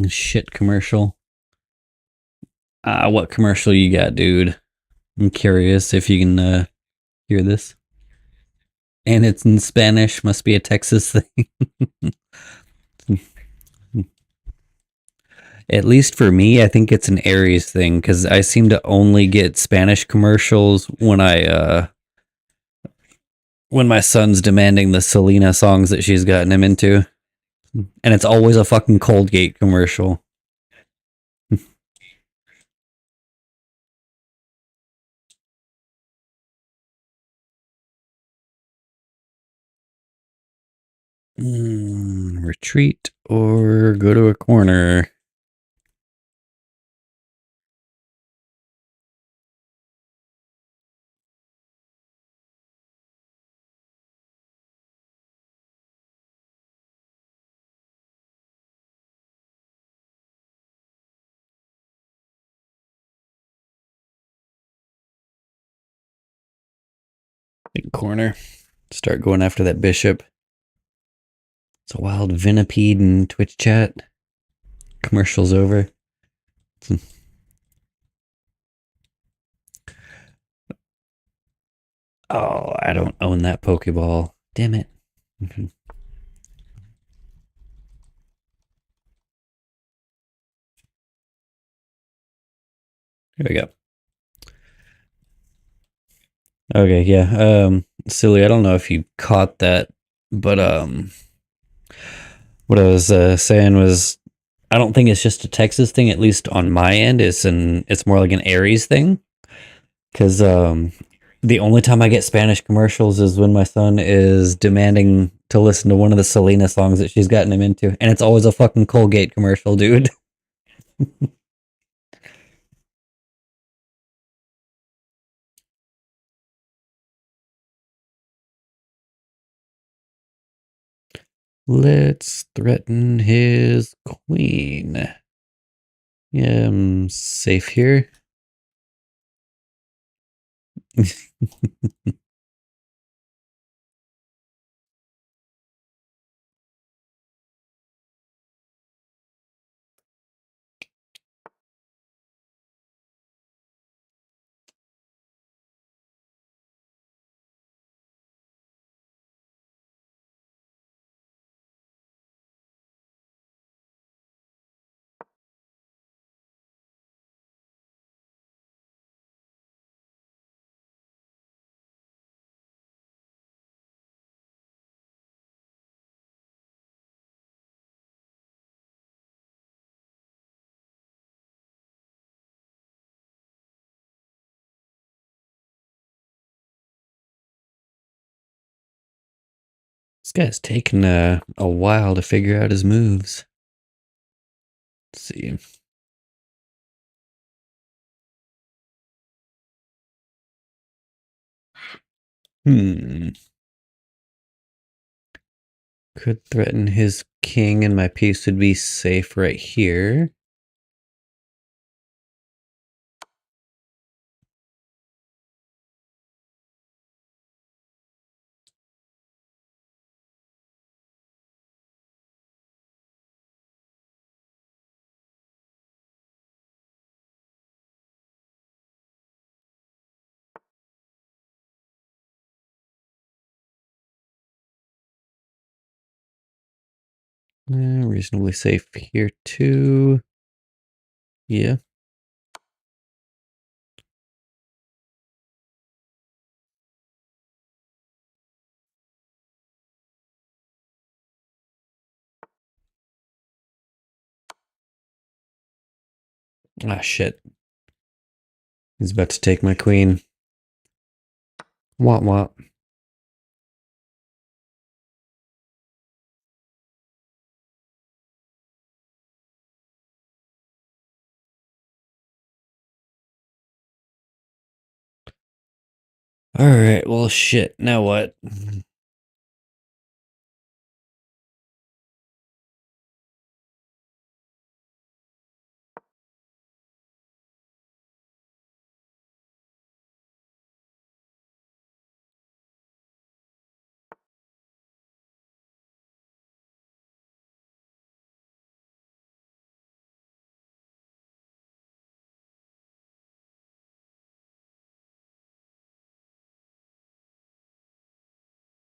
A: Shit commercial. What commercial you got, dude? I'm curious if you can hear this. And it's in Spanish, must be a Texas thing. At least for me, I think it's an Aries thing because I seem to only get Spanish commercials when my son's demanding the Selena songs that she's gotten him into. And it's always a fucking Colgate commercial. Retreat or go to a corner. Big corner. Start going after that bishop. It's a wild Venipede in Twitch chat. Commercial's over. Oh, I don't own that Pokeball. Damn it. Here we go. Okay, yeah. Silly, I don't know if you caught that, but what I was saying was I don't think it's just a Texas thing, at least on my end. It's more like an Aries thing. Because the only time I get Spanish commercials is when my son is demanding to listen to one of the Selena songs that she's gotten him into. And it's always a fucking Colgate commercial, dude. Let's threaten his queen. Yeah, I'm safe here. This guy's taking a while to figure out his moves. Let's see. Hmm. Could threaten his king and my piece would be safe right here. Reasonably safe here too. Yeah. Ah, shit. He's about to take my queen. Womp womp. Alright, well, shit. Now what?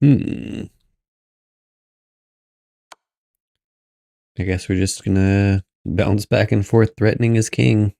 A: Hmm. I guess we're just gonna bounce back and forth, threatening his king.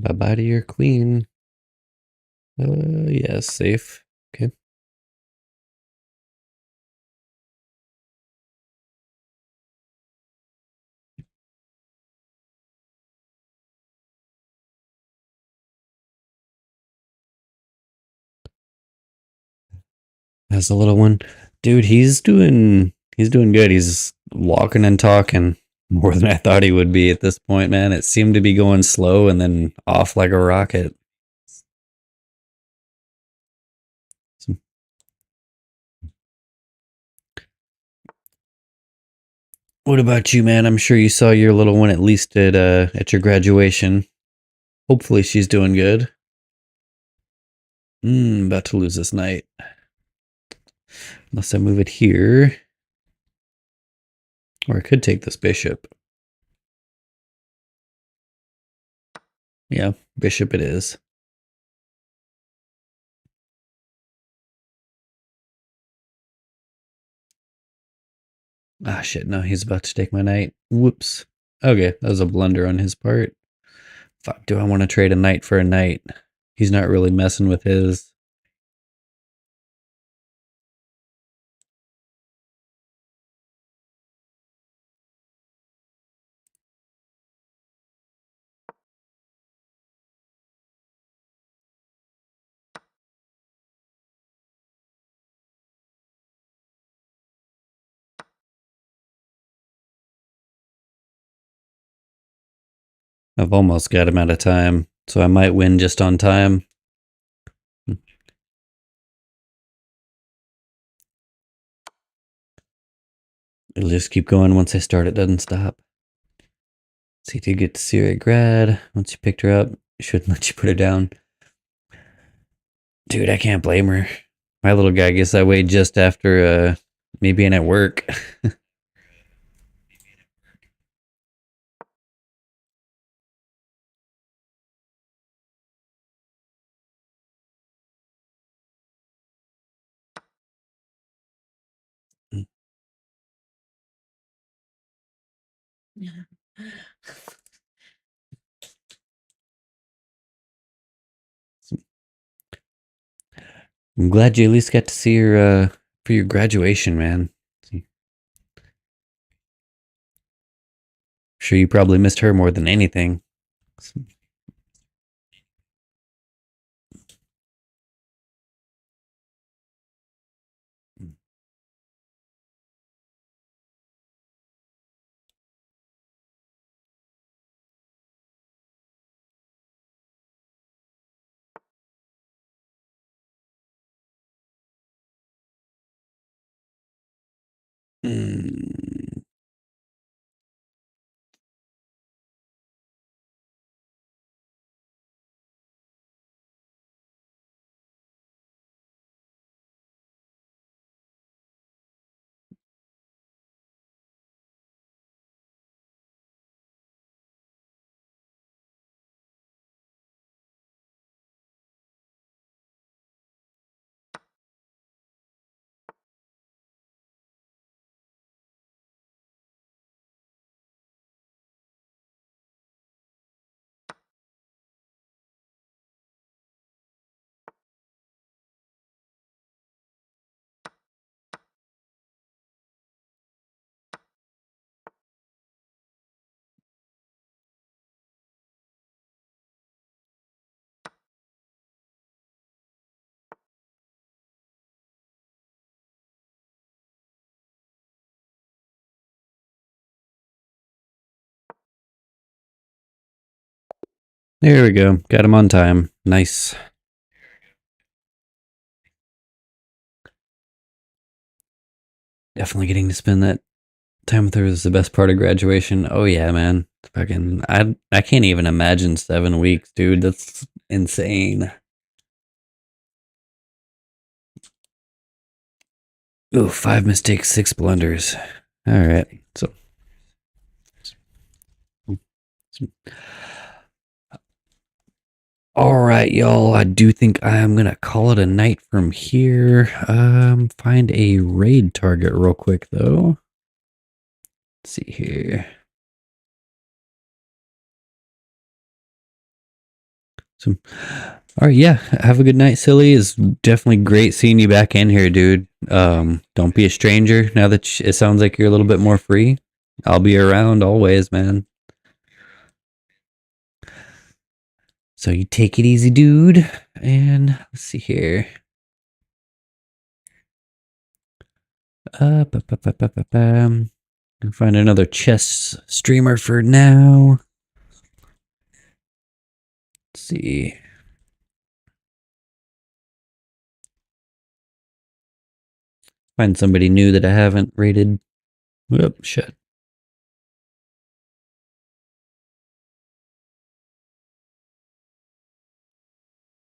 A: Bye-bye to your queen. Yeah, safe. Okay. That's the little one. Dude, he's doing good. He's walking and talking more than I thought he would be at this point, man. It seemed to be going slow and then off like a rocket. So, what about you, man? I'm sure you saw your little one at least at your graduation. Hopefully she's doing good. About to lose this knight. Unless I move it here. Or I could take this bishop. Yeah, bishop it is. Ah, shit, no, he's about to take my knight. Whoops. Okay, that was a blunder on his part. Fuck, do I want to trade a knight for a knight? He's not really messing with his. I've almost got him out of time, so I might win just on time. It'll just keep going. Once I start, it doesn't stop. See if you get to see her at grad. Once you picked her up, it shouldn't let you put her down. Dude, I can't blame her. My little guy gets that way just after me being at work. I'm glad you at least got to see her for your graduation, man. Sure, you probably missed her more than anything. Mm. There we go. Got him on time. Nice. Definitely getting to spend that time with her is the best part of graduation. Oh yeah, man. Fucking I can't even imagine 7 weeks, dude. That's insane. Ooh, 5 mistakes, 6 blunders. Alright. So alright, y'all. I do think I'm gonna call it a night from here. Find a raid target real quick though. Let's see here. So, all right, yeah. Have a good night, Silly. It's definitely great seeing you back in here, dude. Don't be a stranger now that it sounds like you're a little bit more free. I'll be around always, man. So you take it easy, dude. And let's see here. Find another chess streamer for now. Let's see. Find somebody new that I haven't rated. Whoop, shit.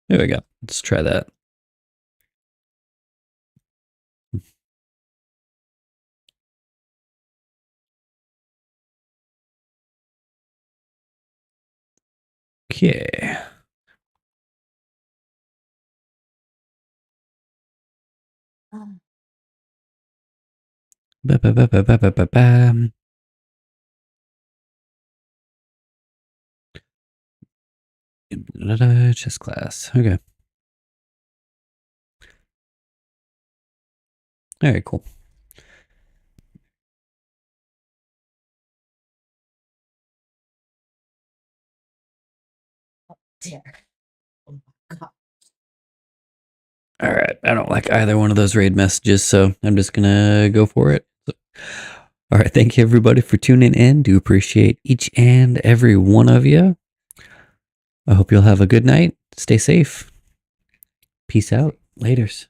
A: There we go. Let's try that. Okay. Ba-ba-ba-ba-ba-ba-ba. Chess class. Okay. All right, cool.
B: Dear. Oh my God.
A: All right. I don't like either one of those raid messages, so I'm just going to go for it. So, all right. Thank you, everybody, for tuning in. Do appreciate each and every one of you. I hope you'll have a good night. Stay safe. Peace out. Laters.